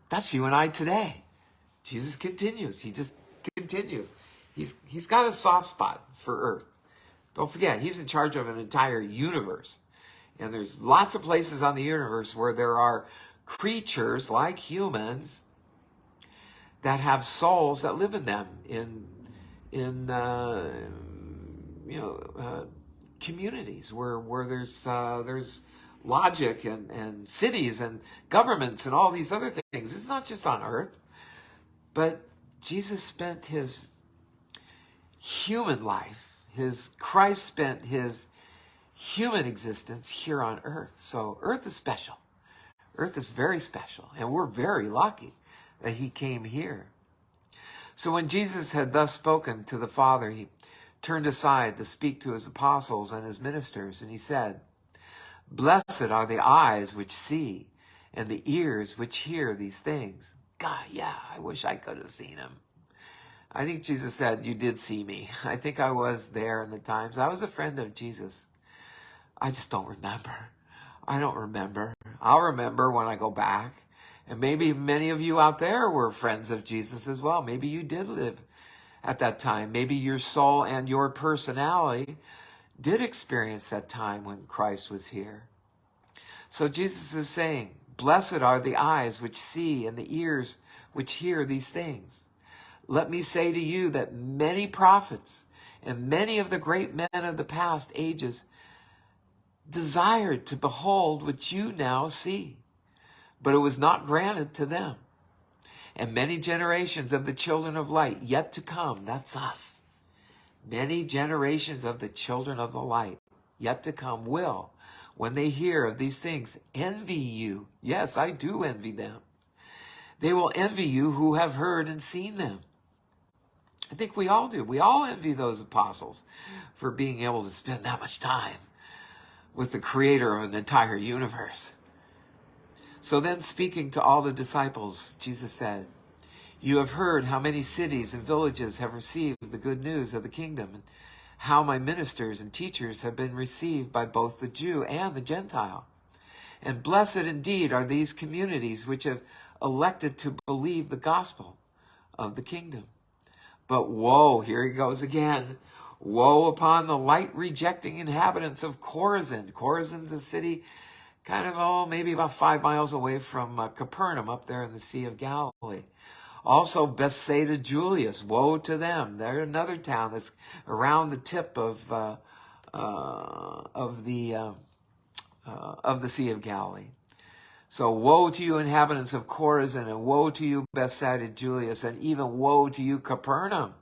That's you and I today. Jesus continues. He just continues. He's got a soft spot for earth. Don't forget, he's in charge of an entire universe. And there's lots of places on the universe where there are creatures like humans that have souls that live in them in communities where there's logic and cities and governments and all these other things. It's not just on earth. But Jesus spent his human life, Christ spent his human existence here on earth. So earth is special. Earth is very special. And we're very lucky that he came here. So when Jesus had thus spoken to the Father, he turned aside to speak to his apostles and his ministers. And he said, "Blessed are the eyes which see and the ears which hear these things." God, yeah, I wish I could have seen him. I think Jesus said, "You did see me." I think I was there in the times. I was a friend of Jesus. I just don't remember. I don't remember. I'll remember when I go back. And maybe many of you out there were friends of Jesus as well. Maybe you did live at that time. Maybe your soul and your personality did experience that time when Christ was here. So Jesus is saying, "Blessed are the eyes which see and the ears which hear these things." Let me say to you that many prophets and many of the great men of the past ages desired to behold what you now see, but it was not granted to them. And many generations of the children of light yet to come, that's us. Many generations of the children of the light yet to come will, when they hear of these things, envy you. Yes, I do envy them. They will envy you who have heard and seen them. I think we all do. We all envy those apostles for being able to spend that much time with the creator of an entire universe. So then, speaking to all the disciples, Jesus said, "You have heard how many cities and villages have received the good news of the kingdom, and how my ministers and teachers have been received by both the Jew and the Gentile. And blessed indeed are these communities which have elected to believe the gospel of the kingdom. But woe," here he goes again, "woe upon the light-rejecting inhabitants of Chorazin." Chorazin's a city kind of, maybe about 5 miles away from Capernaum, up there in the Sea of Galilee. Also, Bethsaida Julius, woe to them. They're another town that's around the tip of the Sea of Galilee. So woe to you, inhabitants of Chorazin, and woe to you, Bethsaida Julius, and even woe to you, Capernaum,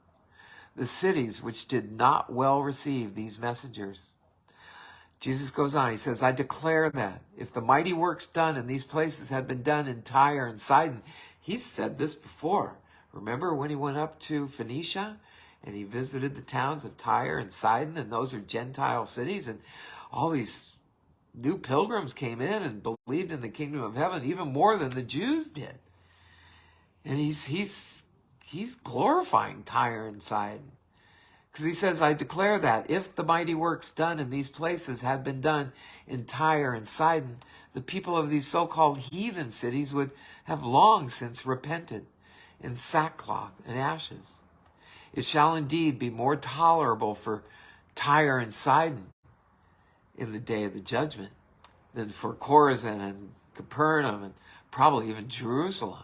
the cities which did not well receive these messengers. Jesus goes on, he says, "I declare that if the mighty works done in these places had been done in Tyre and Sidon," he's said this before. Remember when he went up to Phoenicia and he visited the towns of Tyre and Sidon, and those are Gentile cities, and all these new pilgrims came in and believed in the kingdom of heaven even more than the Jews did. And he's glorifying Tyre and Sidon. Because he says, "I declare that if the mighty works done in these places had been done in Tyre and Sidon, the people of these so-called heathen cities would have long since repented in sackcloth and ashes. It shall indeed be more tolerable for Tyre and Sidon in the day of the judgment than for Chorazin and Capernaum and probably even Jerusalem."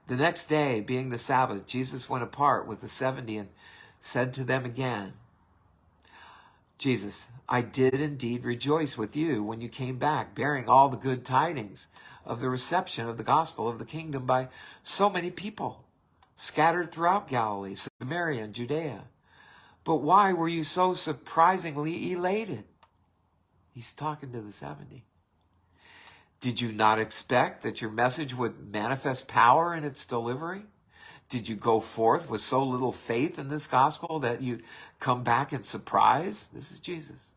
The next day, being the Sabbath, Jesus went apart with the 70 and said to them again, Jesus, "I did indeed rejoice with you when you came back, bearing all the good tidings of the reception of the gospel of the kingdom by so many people, scattered throughout Galilee, Samaria, and Judea. But why were you so surprisingly elated?" He's talking to the 70. "Did you not expect that your message would manifest power in its delivery? Did you go forth with so little faith in this gospel that you'd come back in surprise?" This is Jesus.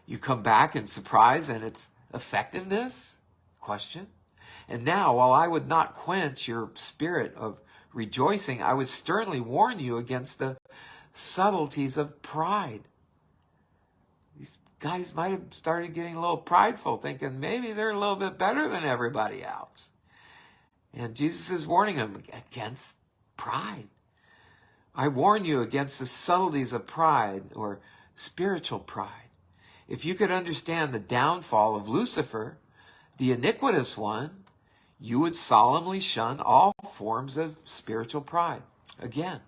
"You come back in surprise and its effectiveness?" Question. "And now, while I would not quench your spirit of rejoicing, I would sternly warn you against the subtleties of pride." These guys might have started getting a little prideful, thinking maybe they're a little bit better than everybody else. And Jesus is warning him against pride. I warn you against the subtleties of pride or spiritual pride. If you could understand the downfall of Lucifer, the iniquitous one, you would solemnly shun all forms of spiritual pride. Again,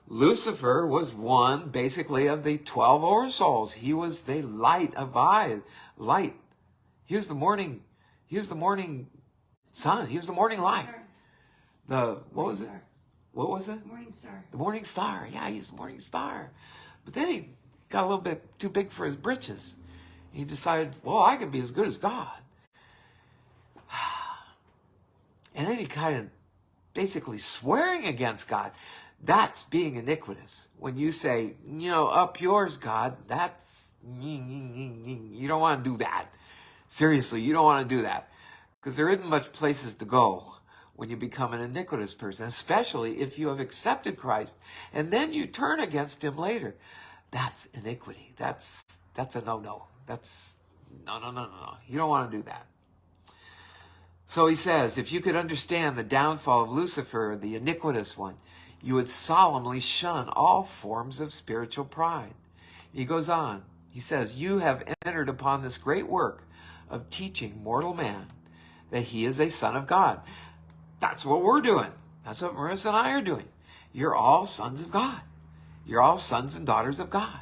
Lucifer was one, basically, of the 12 oversouls. He was the light of light. He was the morning sun. He was the morning light. What was it? What was it? Morning star. The morning star. Yeah, he's the morning star. But then he got a little bit too big for his britches. He decided, well, I can be as good as God. And then he kind of basically swearing against God. That's being iniquitous. When you say, up yours, God, that's, you don't want to do that. Seriously, you don't want to do that. Because there isn't much places to go when you become an iniquitous person, especially if you have accepted Christ and then you turn against him later. That's iniquity. That's a no-no. That's no. You don't want to do that. So he says, if you could understand the downfall of Lucifer, the iniquitous one, you would solemnly shun all forms of spiritual pride. He goes on. He says, you have entered upon this great work of teaching mortal man that he is a son of God. That's what we're doing. That's what Marisa and I are doing. You're all sons of God. You're all sons and daughters of God.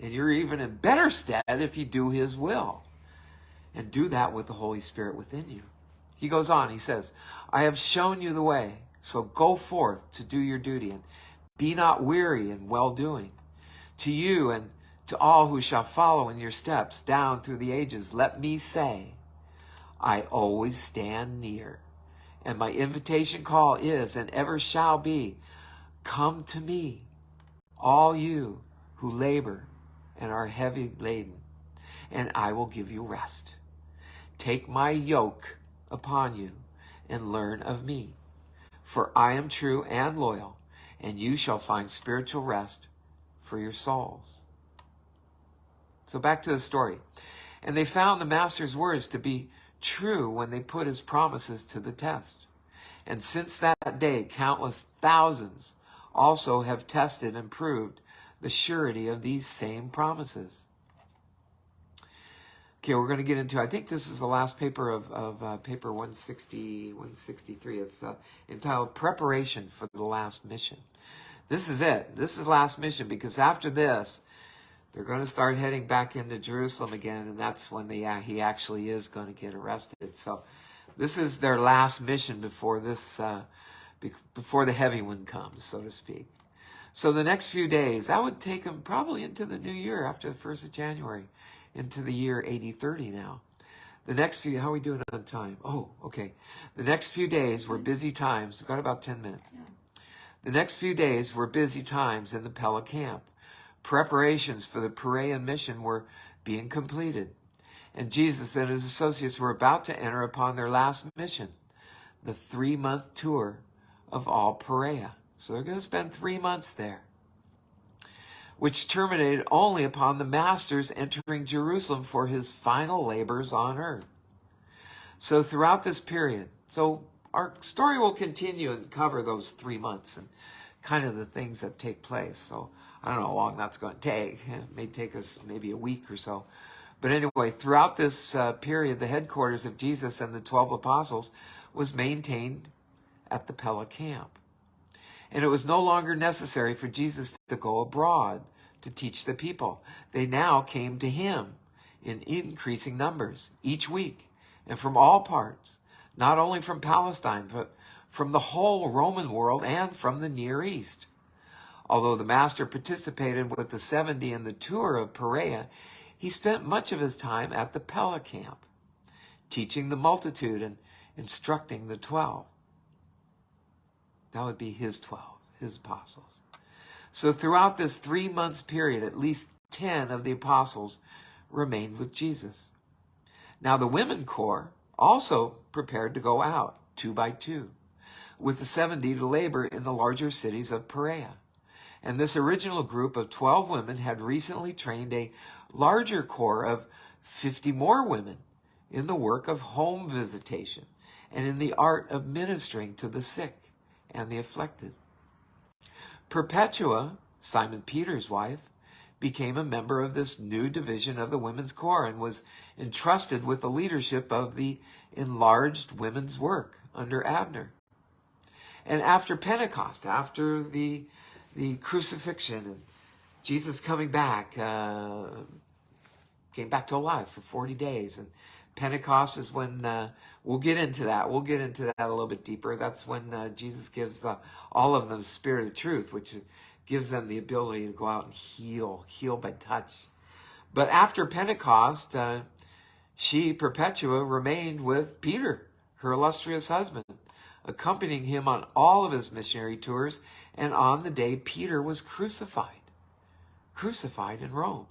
And you're even in better stead if you do his will. And do that with the Holy Spirit within you. He goes on, he says, I have shown you the way, so go forth to do your duty, and be not weary in well-doing. To you and to all who shall follow in your steps down through the ages, let me say, I always stand near. And my invitation call is, and ever shall be, come to me, all you who labor and are heavy laden, and I will give you rest. Take my yoke upon you and learn of me, for I am true and loyal, and you shall find spiritual rest for your souls. So back to the story. And they found the master's words to be true when they put his promises to the test. And since that day, countless thousands also have tested and proved the surety of these same promises. Okay, we're going to get into, I think this is the last paper of paper 163. It's entitled Preparation for the Last Mission. This is it. This is the last mission, because after this, they're going to start heading back into Jerusalem again, and that's when he actually is going to get arrested. So this is their last mission before before the heavy one comes, so to speak. So the next few days, that would take them probably into the new year, after the 1st of January, into the year 8030 now. The next few, how are we doing on time? Oh, okay. The next few days were busy times. We've got about 10 minutes. Yeah. The next few days were busy times in the Pella camp. Preparations for the Perean mission were being completed. And Jesus and his associates were about to enter upon their last mission, the 3-month tour of all Perea. So they're going to spend 3 months there, which terminated only upon the master's entering Jerusalem for his final labors on earth. So throughout this period, so our story will continue and cover those 3 months and kind of the things that take place. So I don't know how long that's going to take. It may take us maybe a week or so. But anyway, throughout this period, the headquarters of Jesus and the 12 apostles was maintained at the Pella camp. And it was no longer necessary for Jesus to go abroad to teach the people. They now came to him in increasing numbers each week, and from all parts, not only from Palestine, but from the whole Roman world and from the Near East. Although the master participated with the 70 in the tour of Perea, he spent much of his time at the Pella camp, teaching the multitude and instructing the 12. That would be his 12, his apostles. So throughout this 3 months period, at least 10 of the apostles remained with Jesus. Now the women corps also prepared to go out 2 by 2, with the 70 to labor in the larger cities of Perea. And this original group of 12 women had recently trained a larger corps of 50 more women in the work of home visitation and in the art of ministering to the sick and the afflicted. Perpetua, Simon Peter's wife, became a member of this new division of the women's corps and was entrusted with the leadership of the enlarged women's work under Abner. And after Pentecost, after the crucifixion and Jesus coming back, came back to life for 40 days. And Pentecost is when, we'll get into that. We'll get into that a little bit deeper. That's when Jesus gives all of them the Spirit of truth, which gives them the ability to go out and heal by touch. But after Pentecost, she, Perpetua, remained with Peter, her illustrious husband, accompanying him on all of his missionary tours, and on the day Peter was crucified in Rome.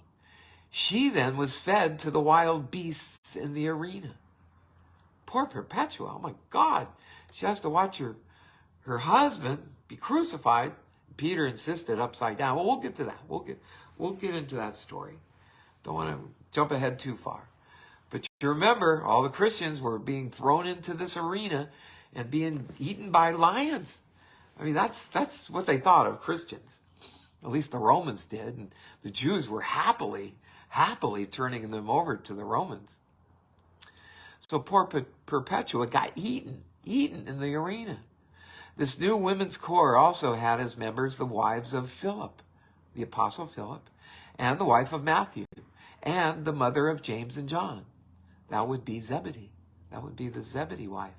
She then was fed to the wild beasts in the arena. Poor Perpetua, oh my God. She has to watch her husband be crucified. Peter insisted upside down. Well, we'll get to that. We'll get into that story. Don't want to jump ahead too far. But you remember, all the Christians were being thrown into this arena and being eaten by lions. I mean, that's what they thought of Christians. At least the Romans did. And the Jews were happily turning them over to the Romans. So poor Perpetua got eaten in the arena. This new women's corps also had as members the wives of Philip, the Apostle Philip, and the wife of Matthew, and the mother of James and John. That would be Zebedee. That would be the Zebedee wife.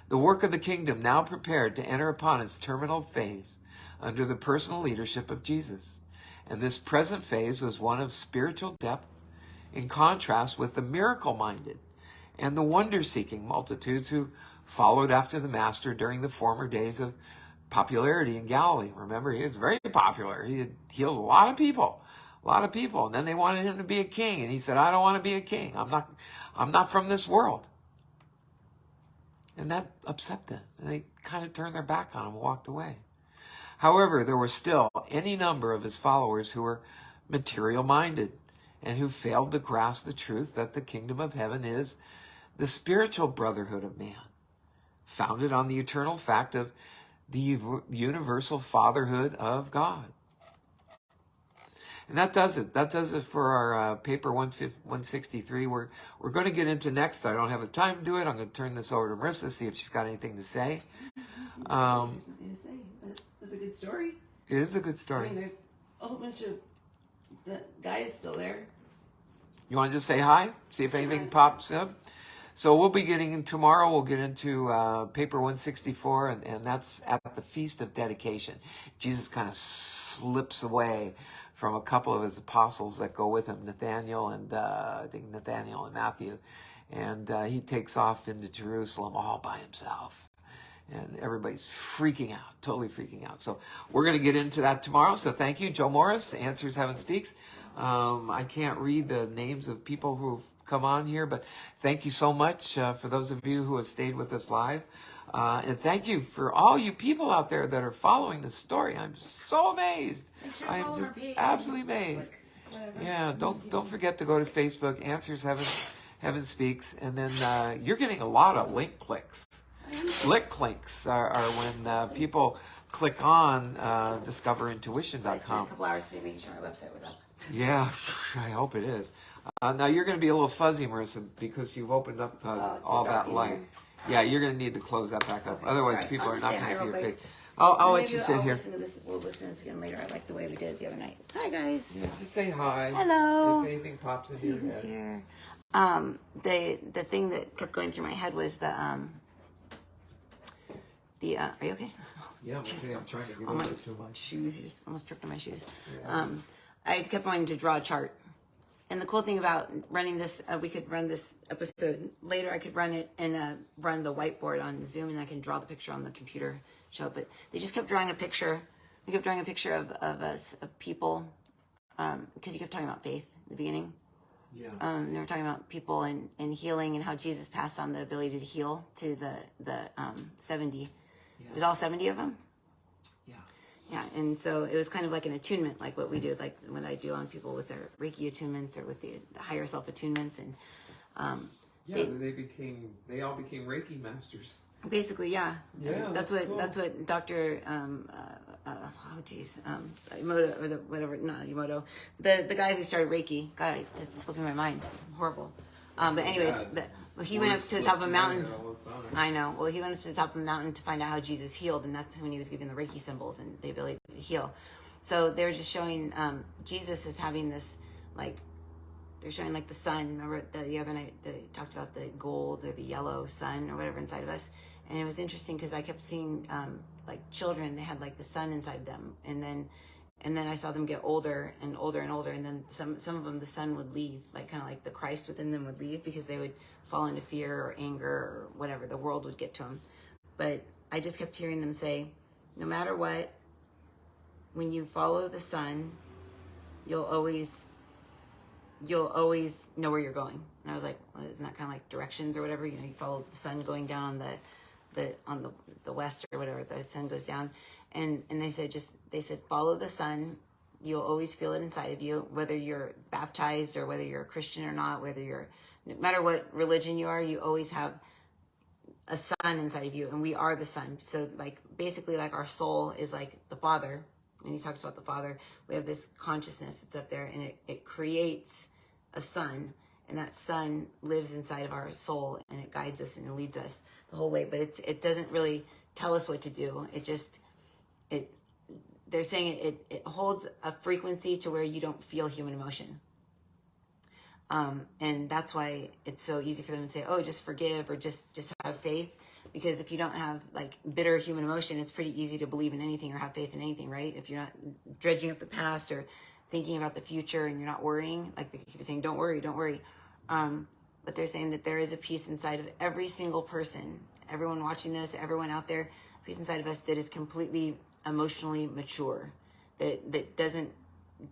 The work of the kingdom now prepared to enter upon its terminal phase under the personal leadership of Jesus. And this present phase was one of spiritual depth in contrast with the miracle-minded and the wonder-seeking multitudes who followed after the Master during the former days of popularity in Galilee. Remember, he was very popular. He had healed a lot of people. And then they wanted him to be a king. And he said, I don't want to be a king. I'm not from this world. And that upset them. They kind of turned their back on him and walked away. However, there were still any number of his followers who were material-minded and who failed to grasp the truth that the kingdom of heaven is the spiritual brotherhood of man, founded on the eternal fact of the universal fatherhood of God. And that does it. That does it for our paper 163. We're going to get into next. I don't have the time to do it. I'm going to turn this over to Marisa, see if she's got anything to say. There's nothing to say. It's a good story. It is a good story. I mean, there's a whole bunch of the guy is still there. You want to just say hi? See if anything pops up? So we'll be getting in tomorrow. We'll get into paper 164, and that's at the Feast of Dedication. Jesus kind of slips away from a couple of his apostles that go with him, Nathaniel and I think Nathaniel and Matthew. And he takes off into Jerusalem all by himself. And everybody's freaking out, totally freaking out. So we're going to get into that tomorrow. So thank you, Joe Moris, Answers Heaven Speaks. I can't read the names of people who've come on here, but thank you so much for those of you who have stayed with us live. And thank you for all you people out there that are following the story. I'm so amazed. Sure I am just absolutely amazed. Yeah, don't forget to go to Facebook, Answers Heaven Speaks, and then you're getting a lot of link clicks. Link clicks are when people click on discoverintuition.com. So I spent a couple hours today making sure my website was up. Yeah, I hope it is. Now you're going to be a little fuzzy, Marisa, because you've opened up all that light. Yeah, you're going to need to close that back up. Otherwise, right, people are not going to see your face. I'll let you sit here. We'll listen to this again later. I like the way we did it the other night. Hi, guys. Yeah, just say hi. Hello. If anything pops into your head. Here. The thing that kept going through my head was are you okay? Yeah, I'm okay. I'm trying to get over too much. Shoes, you just almost tripped on my shoes. Yeah. I kept wanting to draw a chart. And the cool thing about running this, we could run this episode later. I could run it and run the whiteboard on Zoom, and I can draw the picture on the computer. Show it. But they just kept drawing a picture. They kept drawing a picture of us, of people, because you kept talking about faith in the beginning. Yeah. They were talking about people and healing and how Jesus passed on the ability to heal to the 70. Yeah. It was all 70 of them. Yeah, and so it was kind of like an attunement, like what we do, like when I do on people with their Reiki attunements or with the higher self attunements. And Yeah, they all became Reiki masters. Basically, yeah. Yeah, that's what Dr. Emoto, or whatever, not Emoto, the guy who started Reiki. God, it's slipping my mind. Horrible. But anyways, he went up to the top of a mountain. I know. Well, he went up to the top of the mountain to find out how Jesus healed, and that's when he was given the Reiki symbols and the ability to heal. So they were just showing Jesus is having this, like, they're showing like the sun. Remember the other night they talked about the gold or the yellow sun or whatever inside of us. And it was interesting because I kept seeing like children, they had like the sun inside them. And then I saw them get older and older and older. And then some of them, the sun would leave, like kind of like the Christ within them would leave because they would fall into fear or anger or whatever. The world would get to them. But I just kept hearing them say, no matter what, when you follow the sun, you'll always know where you're going. And I was like, well, isn't that kind of like directions or whatever? You know, you follow the sun going down on the west or whatever, the sun goes down. And they said, follow the sun. You'll always feel it inside of you, whether you're baptized or whether you're a Christian or not, no matter what religion you are, you always have a sun inside of you, and we are the sun. So like, basically like our soul is like the Father, and he talks about the Father. We have this consciousness that's up there, and it creates a sun, and that sun lives inside of our soul, and it guides us and it leads us the whole way. But it doesn't really tell us what to do. They're saying it holds a frequency to where you don't feel human emotion. And that's why it's so easy for them to say, oh, just forgive or just have faith. Because if you don't have like bitter human emotion, it's pretty easy to believe in anything or have faith in anything, right? If you're not dredging up the past or thinking about the future and you're not worrying, like they keep saying, don't worry. But they're saying that there is a piece inside of every single person, everyone watching this, everyone out there, a piece inside of us that is completely emotionally mature, that doesn't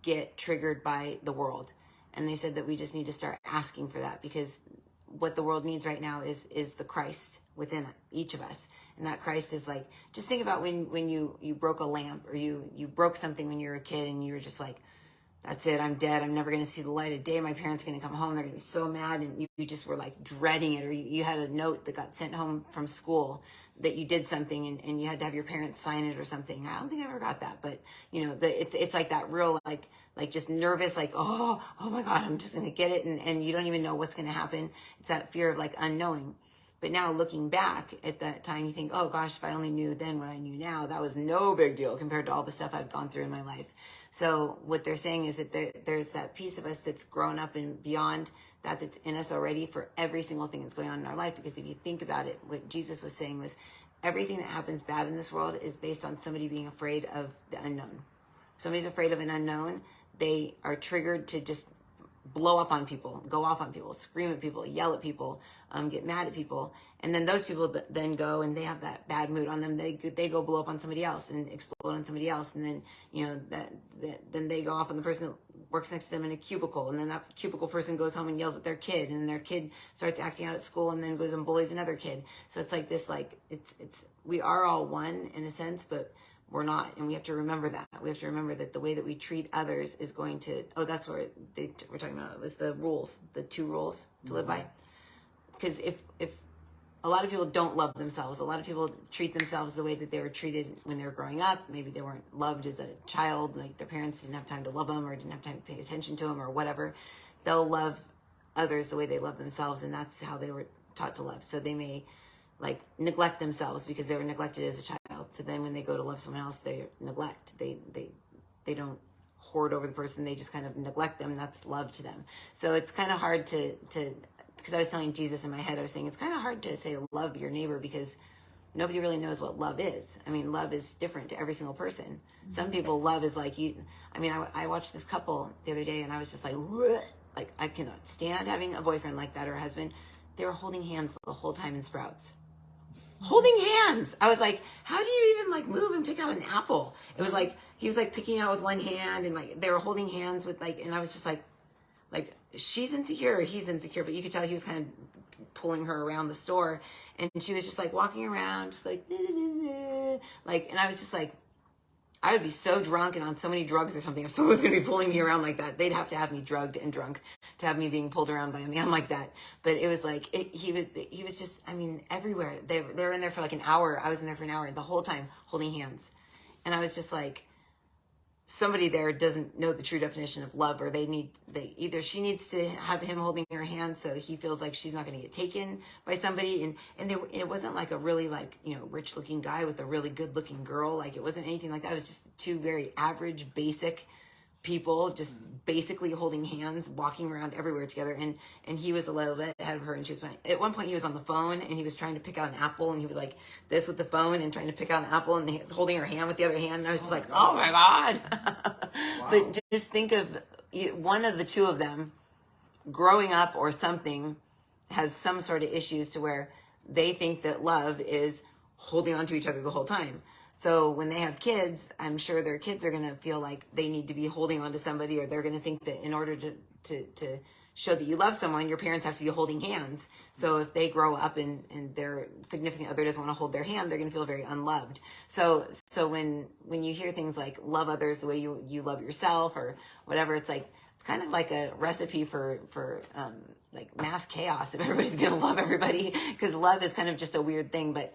get triggered by the world. And they said that we just need to start asking for that, because what the world needs right now is the Christ within each of us. And that Christ is like, just think about when you broke a lamp, or you broke something when you were a kid and you were just like, that's it, I'm dead, I'm never going to see the light of day, my parents are going to come home, they're going to be so mad, and you just were like dreading it. Or you had a note that got sent home from school that you did something and you had to have your parents sign it or something. I don't think I ever got that, but you know, it's like that real like just nervous, like, oh my God, I'm just going to get it. And you don't even know what's going to happen. It's that fear of like unknowing. But now looking back at that time, you think, oh gosh, if I only knew then what I knew now, that was no big deal compared to all the stuff I've gone through in my life. So what they're saying is that there's that piece of us that's grown up and beyond that's in us already for every single thing that's going on in our life. Because if you think about it, what Jesus was saying was everything that happens bad in this world is based on somebody being afraid of the unknown. If somebody's afraid of an unknown, they are triggered to just blow up on people, go off on people, scream at people, yell at people, get mad at people. And then those people then go and they have that bad mood on them. They go blow up on somebody else and explode on somebody else. And then, you know, then they go off on the person that works next to them in a cubicle. And then that cubicle person goes home and yells at their kid. And their kid starts acting out at school and then goes and bullies another kid. So it's like this, like, we are all one in a sense, but we're not. And we have to remember that. We have to remember that the way that we treat others is going to, that's where we're talking about, it was the rules, the 2 rules to live by. Because if a lot of people don't love themselves, a lot of people treat themselves the way that they were treated when they were growing up. Maybe they weren't loved as a child, like their parents didn't have time to love them or didn't have time to pay attention to them or whatever. They'll love others the way they love themselves, and that's how they were taught to love. So they may like neglect themselves because they were neglected as a child. So then when they go to love someone else, they neglect. They don't hoard over the person. They just kind of neglect them. That's love to them. So it's kind of hard to because I was telling Jesus in my head, I was saying it's kind of hard to say love your neighbor because nobody really knows what love is. I mean, love is different to every single person. Mm-hmm. Some people, love is like you. I mean, I watched this couple the other day and I was just like, what? Like I cannot stand having a boyfriend like that or a husband. They were holding hands the whole time in Sprouts. Holding hands. I was like, how do you even like move and pick out an apple? It was like, he was like picking out with one hand and like they were holding hands with like, and I was just like she's insecure or he's insecure, but you could tell he was kind of pulling her around the store and she was just like walking around, just like, like, and I was just like, I would be so drunk and on so many drugs or something if someone was going to be pulling me around like that. They'd have to have me drugged and drunk to have me being pulled around by a man like that. But it was like, he was just, I mean, everywhere. They were in there for like an hour. I was in there for an hour the whole time holding hands. And I was just like, somebody there doesn't know the true definition of love, or either she needs to have him holding her hand so he feels like she's not going to get taken by somebody. And it wasn't like a really like, rich looking guy with a really good looking girl. Like it wasn't anything like that. It was just two very average, basic people just basically holding hands, walking around everywhere together. And he was a little bit ahead of her, and she was at one point he was on the phone and he was trying to pick out an apple, and he was like this with the phone and trying to pick out an apple, and he was holding her hand with the other hand, and I was just oh my God. Wow. But just think of one of the two of them growing up or something has some sort of issues to where they think that love is holding on to each other the whole time. So when they have kids, I'm sure their kids are going to feel like they need to be holding on to somebody, or they're going to think that in order to show that you love someone, your parents have to be holding hands. So if they grow up and their significant other doesn't want to hold their hand, they're going to feel very unloved. So when you hear things like love others the way you love yourself or whatever, it's kind of like a recipe for like mass chaos if everybody's going to love everybody, because love is kind of just a weird thing. But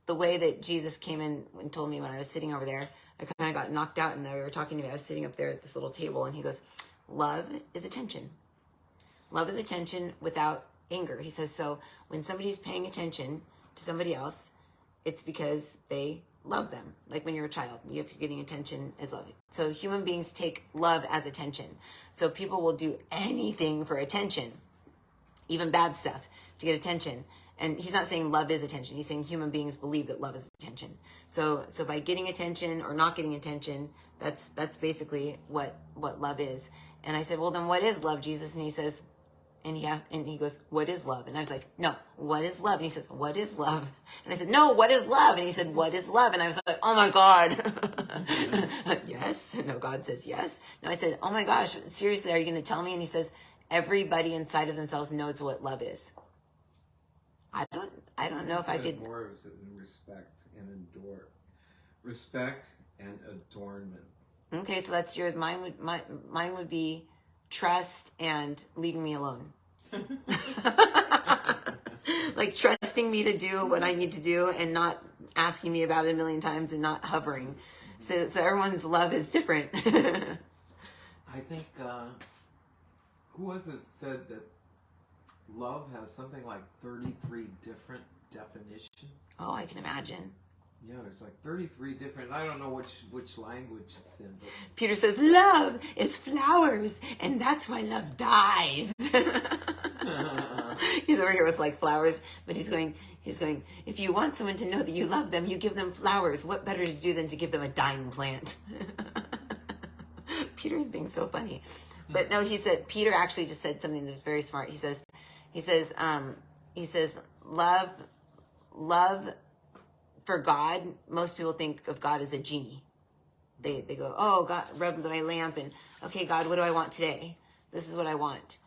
the way that Jesus came in and told me when I was sitting over there, I kind of got knocked out, and we were talking to me. I was sitting up there at this little table, and he goes, love is attention. Love is attention without anger. He says, so when somebody's paying attention to somebody else, it's because they love them. Like when you're a child, if you're getting attention as love. So human beings take love as attention. So people will do anything for attention, even bad stuff, to get attention. And he's not saying love is attention. He's saying human beings believe that love is attention. So by getting attention or not getting attention, that's basically what love is. And I said, well, then what is love, Jesus? And he says, and he goes, what is love? And I was like, no, what is love? And he says, what is love? And I said, no, what is love? And he said, what is love? And I was like, oh my God. Yes. No, God says yes. No, I said, oh my gosh, seriously, are you going to tell me? And he says, everybody inside of themselves knows what love is. I don't know if I could. More is respect and adornment. Okay, so that's yours. Mine would be trust and leaving me alone. Like trusting me to do what I need to do and not asking me about it a million times and not hovering. So everyone's love is different. I think who was it said that love has something like 33 different definitions? Oh, I can imagine. Yeah, there's like 33 different, I don't know which language it's in. But... Peter says, love is flowers, and that's why love dies. He's over here with like flowers, but he's going, if you want someone to know that you love them, you give them flowers. What better to do than to give them a dying plant? Peter's being so funny. But no, Peter actually just said something that was very smart. He says, love for God, most people think of God as a genie. They go, oh, God, rub my lamp, and okay, God, what do I want today? This is what I want.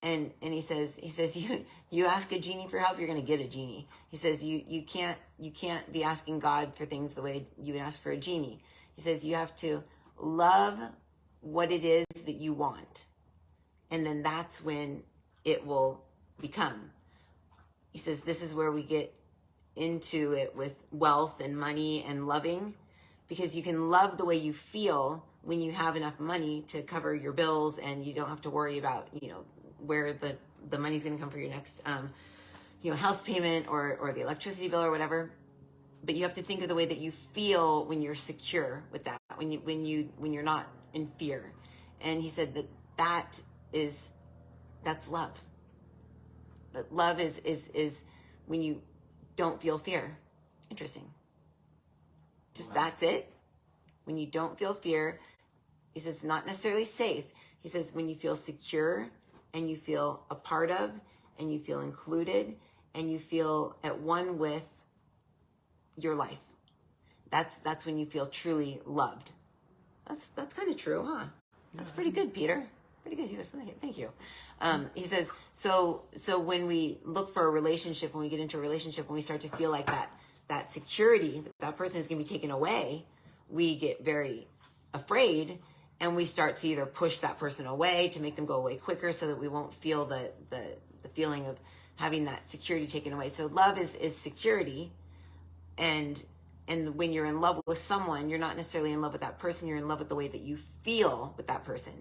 And he says, you ask a genie for help, you're going to get a genie. He says, you can't be asking God for things the way you would ask for a genie. He says, you have to love what it is that you want. And then that's when it will become. He says, this is where we get into it with wealth and money and loving, because you can love the way you feel when you have enough money to cover your bills, and you don't have to worry about, where the money's going to come for your next, house payment or the electricity bill or whatever. But you have to think of the way that you feel when you're secure with that, when you're not in fear. And he said that's love. That love is when you don't feel fear. Interesting. Just wow. That's it. When you don't feel fear, he says not necessarily safe. He says when you feel secure and you feel a part of and you feel included and you feel at one with your life. That's when you feel truly loved. That's kind of true, huh? That's pretty good, Peter. Pretty good. He goes, thank you. He says, so when we look for a relationship, when we get into a relationship, when we start to feel like that security, that person is going to be taken away, we get very afraid. and we start to either push that person away to make them go away quicker so that we won't feel the feeling of having that security taken away. So love is security, and when you're in love with someone, you're not necessarily in love with that person, you're in love with the way that you feel with that person.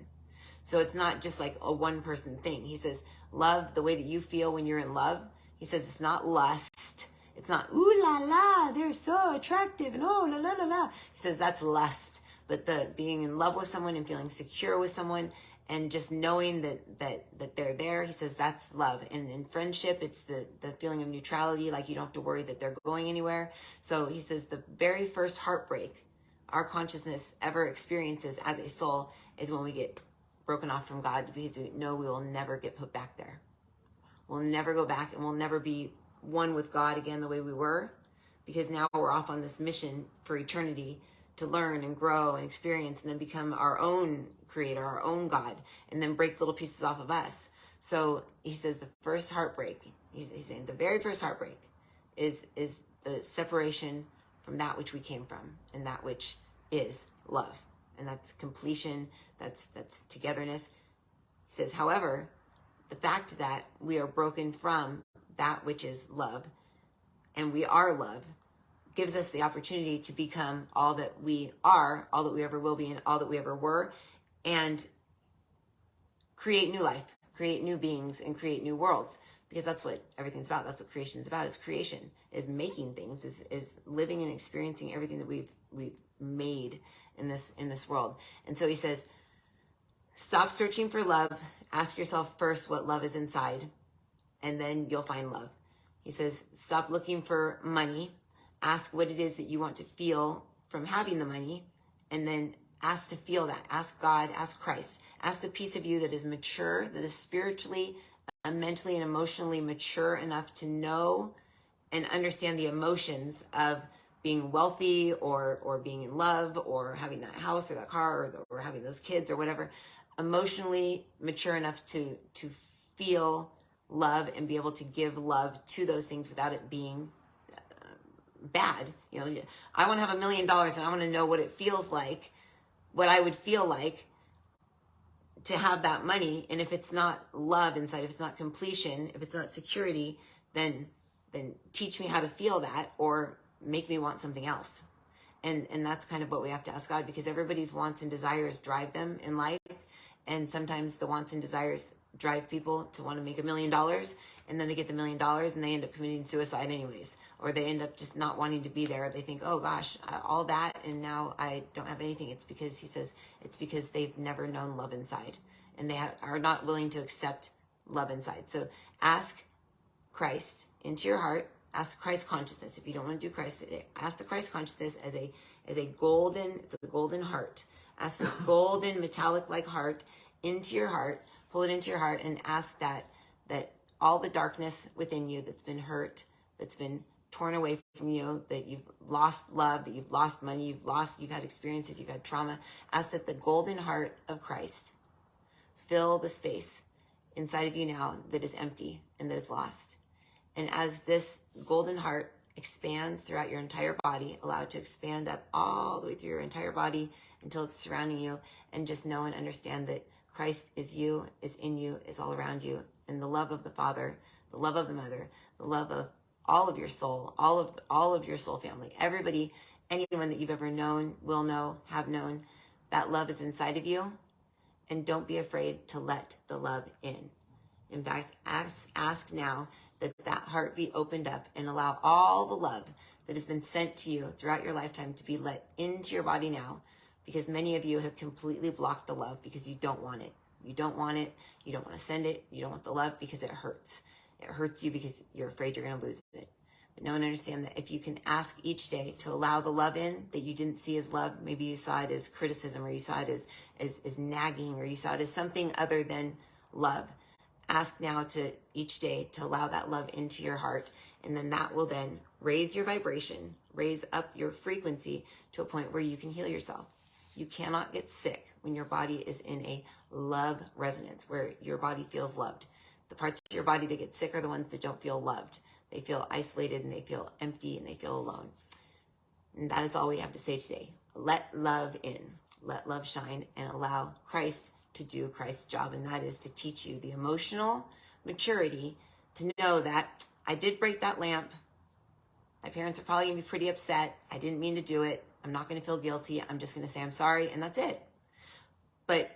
So it's not just like a one person thing. He says, love the way that you feel when you're in love. He says it's not lust. It's not, ooh la la, they're so attractive and oh la la la la. He says that's lust. But the being in love with someone and feeling secure with someone and just knowing that they're there, he says that's love. And in friendship, it's the feeling of neutrality, like you don't have to worry that they're going anywhere. So he says the very first heartbreak our consciousness ever experiences as a soul is when we get broken off from God, because we know we will never get put back there. We'll never go back, and we'll never be one with God again the way we were, because now we're off on this mission for eternity to learn and grow and experience and then become our own creator, our own God, and then break little pieces off of us. So he says the first heartbreak, he's saying the very first heartbreak is the separation from that which we came from, and that which is love. And that's completion, that's togetherness. He says, however, the fact that we are broken from that which is love, and we are love, gives us the opportunity to become all that we are, all that we ever will be, and all that we ever were, and create new life, create new beings, and create new worlds. Because that's what everything's about. That's what creation is about. It's creation, is making things, is living and experiencing everything that we've made in this world. And so he says, stop searching for love. Ask yourself first what love is inside, and then you'll find love. He says, stop looking for money. Ask what it is that you want to feel from having the money, and then ask to feel that. Ask God, ask Christ. Ask the piece of you that is mature, that is spiritually, mentally, and emotionally mature enough to know and understand the emotions of being wealthy or being in love or having that house or that car or having those kids or whatever. Emotionally mature enough to feel love and be able to give love to those things without it being bad. You know, I want to have $1 million, and I want to know what it feels like, what I would feel like to have that money. And if it's not love inside, if it's not completion, if it's not security, then teach me how to feel that, or make me want something else. And that's kind of what we have to ask God, because everybody's wants and desires drive them in life. And sometimes the wants and desires drive people to want to make $1 million, and then they get the $1 million and they end up committing suicide anyways, or they end up just not wanting to be there. They think, oh gosh, all that, and now I don't have anything. It's because, he says, it's because they've never known love inside, and they are not willing to accept love inside. So ask Christ into your heart. Ask Christ consciousness. If you don't want to do Christ, ask the Christ consciousness as a golden heart. Ask this golden metallic like heart into your heart. Pull it into your heart and ask that all the darkness within you that's been hurt, that's been torn away from you, that you've lost love, that you've lost money, you've had experiences, you've had trauma. Ask that the golden heart of Christ fill the space inside of you now that is empty and that is lost. And as this golden heart expands throughout your entire body, allow it to expand up all the way through your entire body until it's surrounding you, and just know and understand that Christ is you, is in you, is all around you, and the love of the Father, the love of the Mother, the love of all of your soul, all of your soul family, everybody, anyone that you've ever known, will know, have known, that love is inside of you, and don't be afraid to let the love in. In fact, ask now that heart be opened up, and allow all the love that has been sent to you throughout your lifetime to be let into your body now, because many of you have completely blocked the love because you don't want it. You don't want it. You don't want to send it. You don't want the love because it hurts. It hurts you because you're afraid you're going to lose it. But know and understand that if you can ask each day to allow the love in that you didn't see as love, maybe you saw it as criticism, or you saw it as nagging, or you saw it as something other than love. Ask now to each day to allow that love into your heart, and then that will then raise your vibration, raise up your frequency to a point where you can heal yourself. You cannot get sick when your body is in a love resonance, where your body feels loved. The parts of your body that get sick are the ones that don't feel loved. They feel isolated, and they feel empty, and they feel alone. And that is all we have to say today. Let love in. let love shine and allow Christ to do Christ's job. And that is to teach you the emotional maturity to know that I did break that lamp. My parents are probably going to be pretty upset. I didn't mean to do it. I'm not going to feel guilty. I'm just going to say I'm sorry, and that's it. But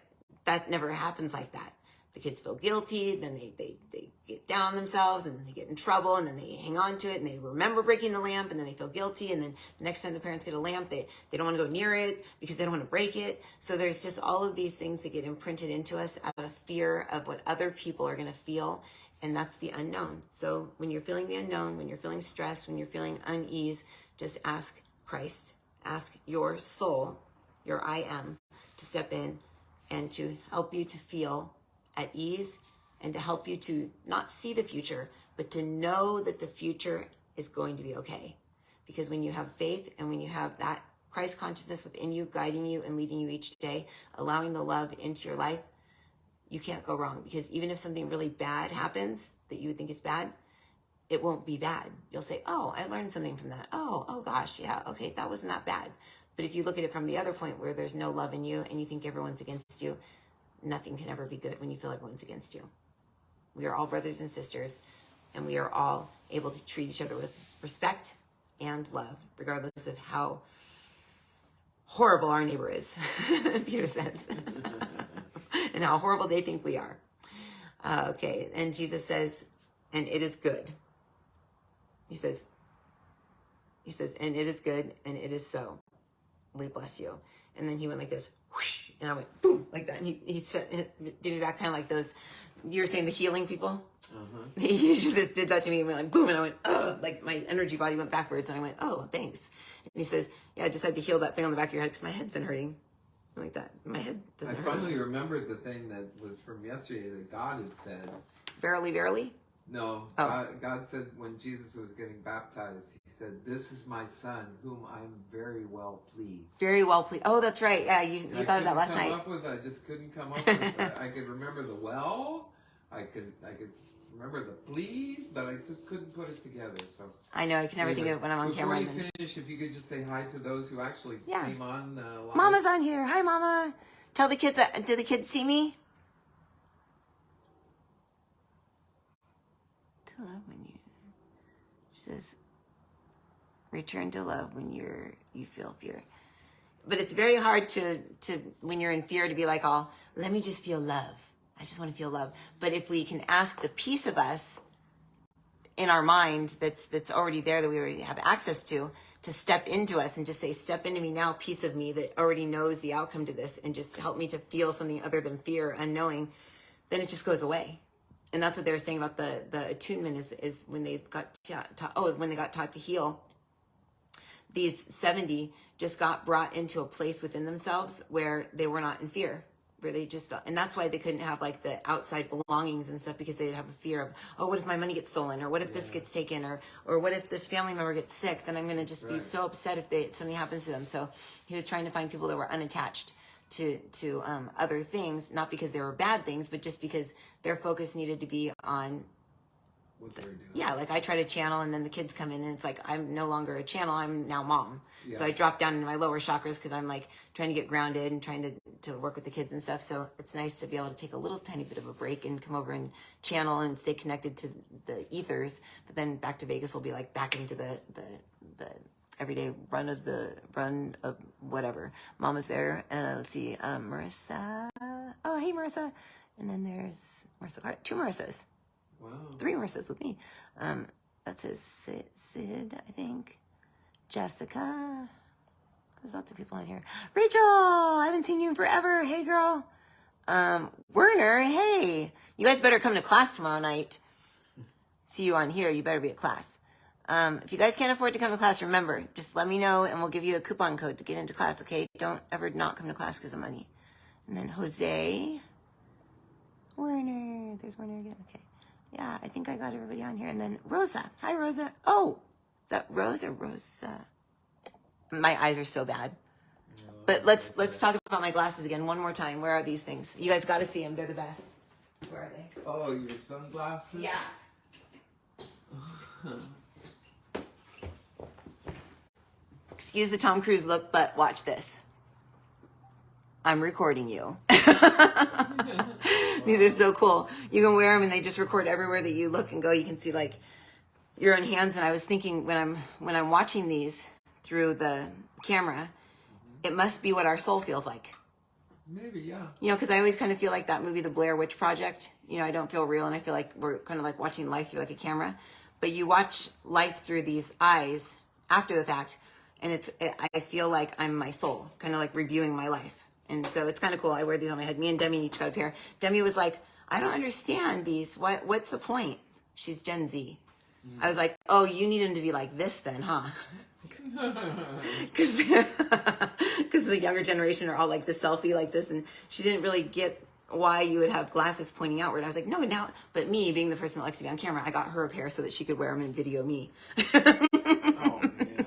that never happens like that. The kids feel guilty, then they get down on themselves, and then they get in trouble, and then they hang on to it, and they remember breaking the lamp, and then they feel guilty, and then the next time the parents get a lamp, they don't want to go near it because they don't want to break it. So there's just all of these things that get imprinted into us out of fear of what other people are going to feel, and that's the unknown. So when you're feeling the unknown, when you're feeling stressed, when you're feeling unease, just ask Christ, ask your soul, your I am, to step in and to help you to feel at ease and to help you to not see the future, but to know that the future is going to be okay. Because when you have faith and when you have that Christ consciousness within you, guiding you and leading you each day, allowing the love into your life, you can't go wrong. Because even if something really bad happens that you would think is bad, it won't be bad. You'll say, oh, I learned something from that. Oh gosh, yeah, okay, that wasn't that bad. But if you look at it from the other point where there's no love in you and you think everyone's against you, nothing can ever be good when you feel everyone's against you. We are all brothers and sisters, and we are all able to treat each other with respect and love, regardless of how horrible our neighbor is, Peter says, and how horrible they think we are. Okay, and Jesus says, and it is good. He says, and it is good, and it is so. We bless you. And then he went like this, whoosh, and I went boom, like that. And he did me back kind of like those, you were saying the healing people? Uh-huh. He just did that to me and went like boom, and I went, ugh, like my energy body went backwards, and I went, oh, thanks. And he says, yeah, I just had to heal that thing on the back of your head because my head's been hurting. Like that. My head doesn't hurt. I finally remembered the thing that was from yesterday that God had said. Verily, verily? No, oh. God said when Jesus was getting baptized, he said, this is my son, whom I'm very well pleased. Very well pleased. Oh, that's right. Yeah, you thought of that last night. I just couldn't come up with it. I could remember the well, I could remember the pleased, but I just couldn't put it together. So I know, I can never think of it when I'm on camera. Before you finish, if you could just say hi to those who actually came on live. Mama's on here. Hi, Mama. Tell the kids, did the kids see me? Love when she says, return to love when you feel fear. But it's very hard to when you're in fear to be like, oh, let me just feel love. I just want to feel love. But if we can ask the piece of us in our mind that's already there, that we already have access to step into us and just say, step into me now, piece of me that already knows the outcome to this, and just help me to feel something other than fear, unknowing, then it just goes away. And that's what they were saying about the attunement is when they got when they got taught to heal, these 70 just got brought into a place within themselves where they were not in fear, where they just felt, and that's why they couldn't have like the outside belongings and stuff, because they'd have a fear of, oh, what if my money gets stolen, or what if this gets taken, or what if this family member gets sick, then I'm going to just be so upset if something happens to them. So he was trying to find people that were unattached to other things, not because they were bad things, but just because their focus needed to be on what they're doing. Yeah, like I try to channel, and then the kids come in, and it's like I'm no longer a channel, I'm now mom. So I drop down into my lower chakras because I'm like trying to get grounded and trying to work with the kids and stuff. So it's nice to be able to take a little tiny bit of a break and come over and channel and stay connected to the ethers. But then back to Vegas will be like back into the everyday run of whatever. Mama's there. Let's see, Marisa. Oh, hey, Marisa. And then there's Marisa Carter. 2 Marisas. Wow. 3 Marisas with me. That says Sid, I think. Jessica. There's lots of people on here. Rachel, I haven't seen you in forever. Hey, girl. Werner, hey. You guys better come to class tomorrow night. See you on here. You better be at class. If you guys can't afford to come to class, remember, just let me know and we'll give you a coupon code to get into class, okay? Don't ever not come to class because of money. And then Jose. Werner. There's Werner again. Okay. Yeah, I think I got everybody on here. And then Rosa. Hi, Rosa. Oh, is that Rose or Rosa? My eyes are so bad. No, but let's talk about my glasses again one more time. Where are these things? You guys got to see them. They're the best. Where are they? Oh, your sunglasses? Yeah. Excuse the Tom Cruise look, but watch this. I'm recording you. These are so cool. You can wear them and they just record everywhere that you look and go. You can see like your own hands. And I was thinking when I'm watching these through the camera, it must be what our soul feels like. Maybe, yeah. You know, because I always kind of feel like that movie, The Blair Witch Project. You know, I don't feel real, and I feel like we're kind of like watching life through like a camera. But you watch life through these eyes after the fact, and I feel like I'm my soul, kind of like reviewing my life. And so it's kind of cool. I wear these on my head. Me and Demi each got a pair. Demi was like, I don't understand these. What's the point? She's Gen Z. I was like, oh, you need them to be like this then, huh? Because the younger generation are all like the selfie like this, and she didn't really get why you would have glasses pointing outward. I was like, no, now, but me being the person that likes to be on camera, I got her a pair so that she could wear them and video me. Oh, man.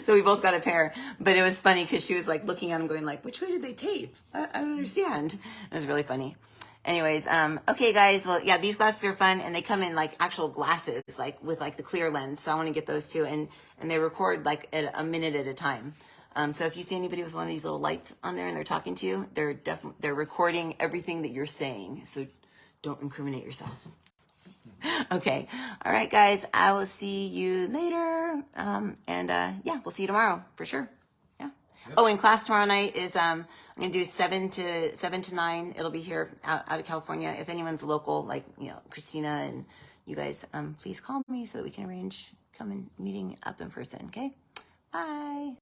So we both got a pair, but it was funny because she was like looking at them going like, which way did they tape? I don't understand. It was really funny. Anyways, okay guys, well, yeah, these glasses are fun, and they come in like actual glasses, like with like the clear lens. So I want to get those too. And they record like at a minute at a time. So if you see anybody with one of these little lights on there and they're talking to you, they're recording everything that you're saying. So don't incriminate yourself. Okay. All right, guys, I will see you later. Yeah, we'll see you tomorrow for sure. Yeah. Yep. Oh, and class tomorrow night is, I'm going to do 7 to 9. It'll be here out of California. If anyone's local, like, you know, Christina and you guys, please call me so that we can arrange coming meeting up in person. Okay. Bye.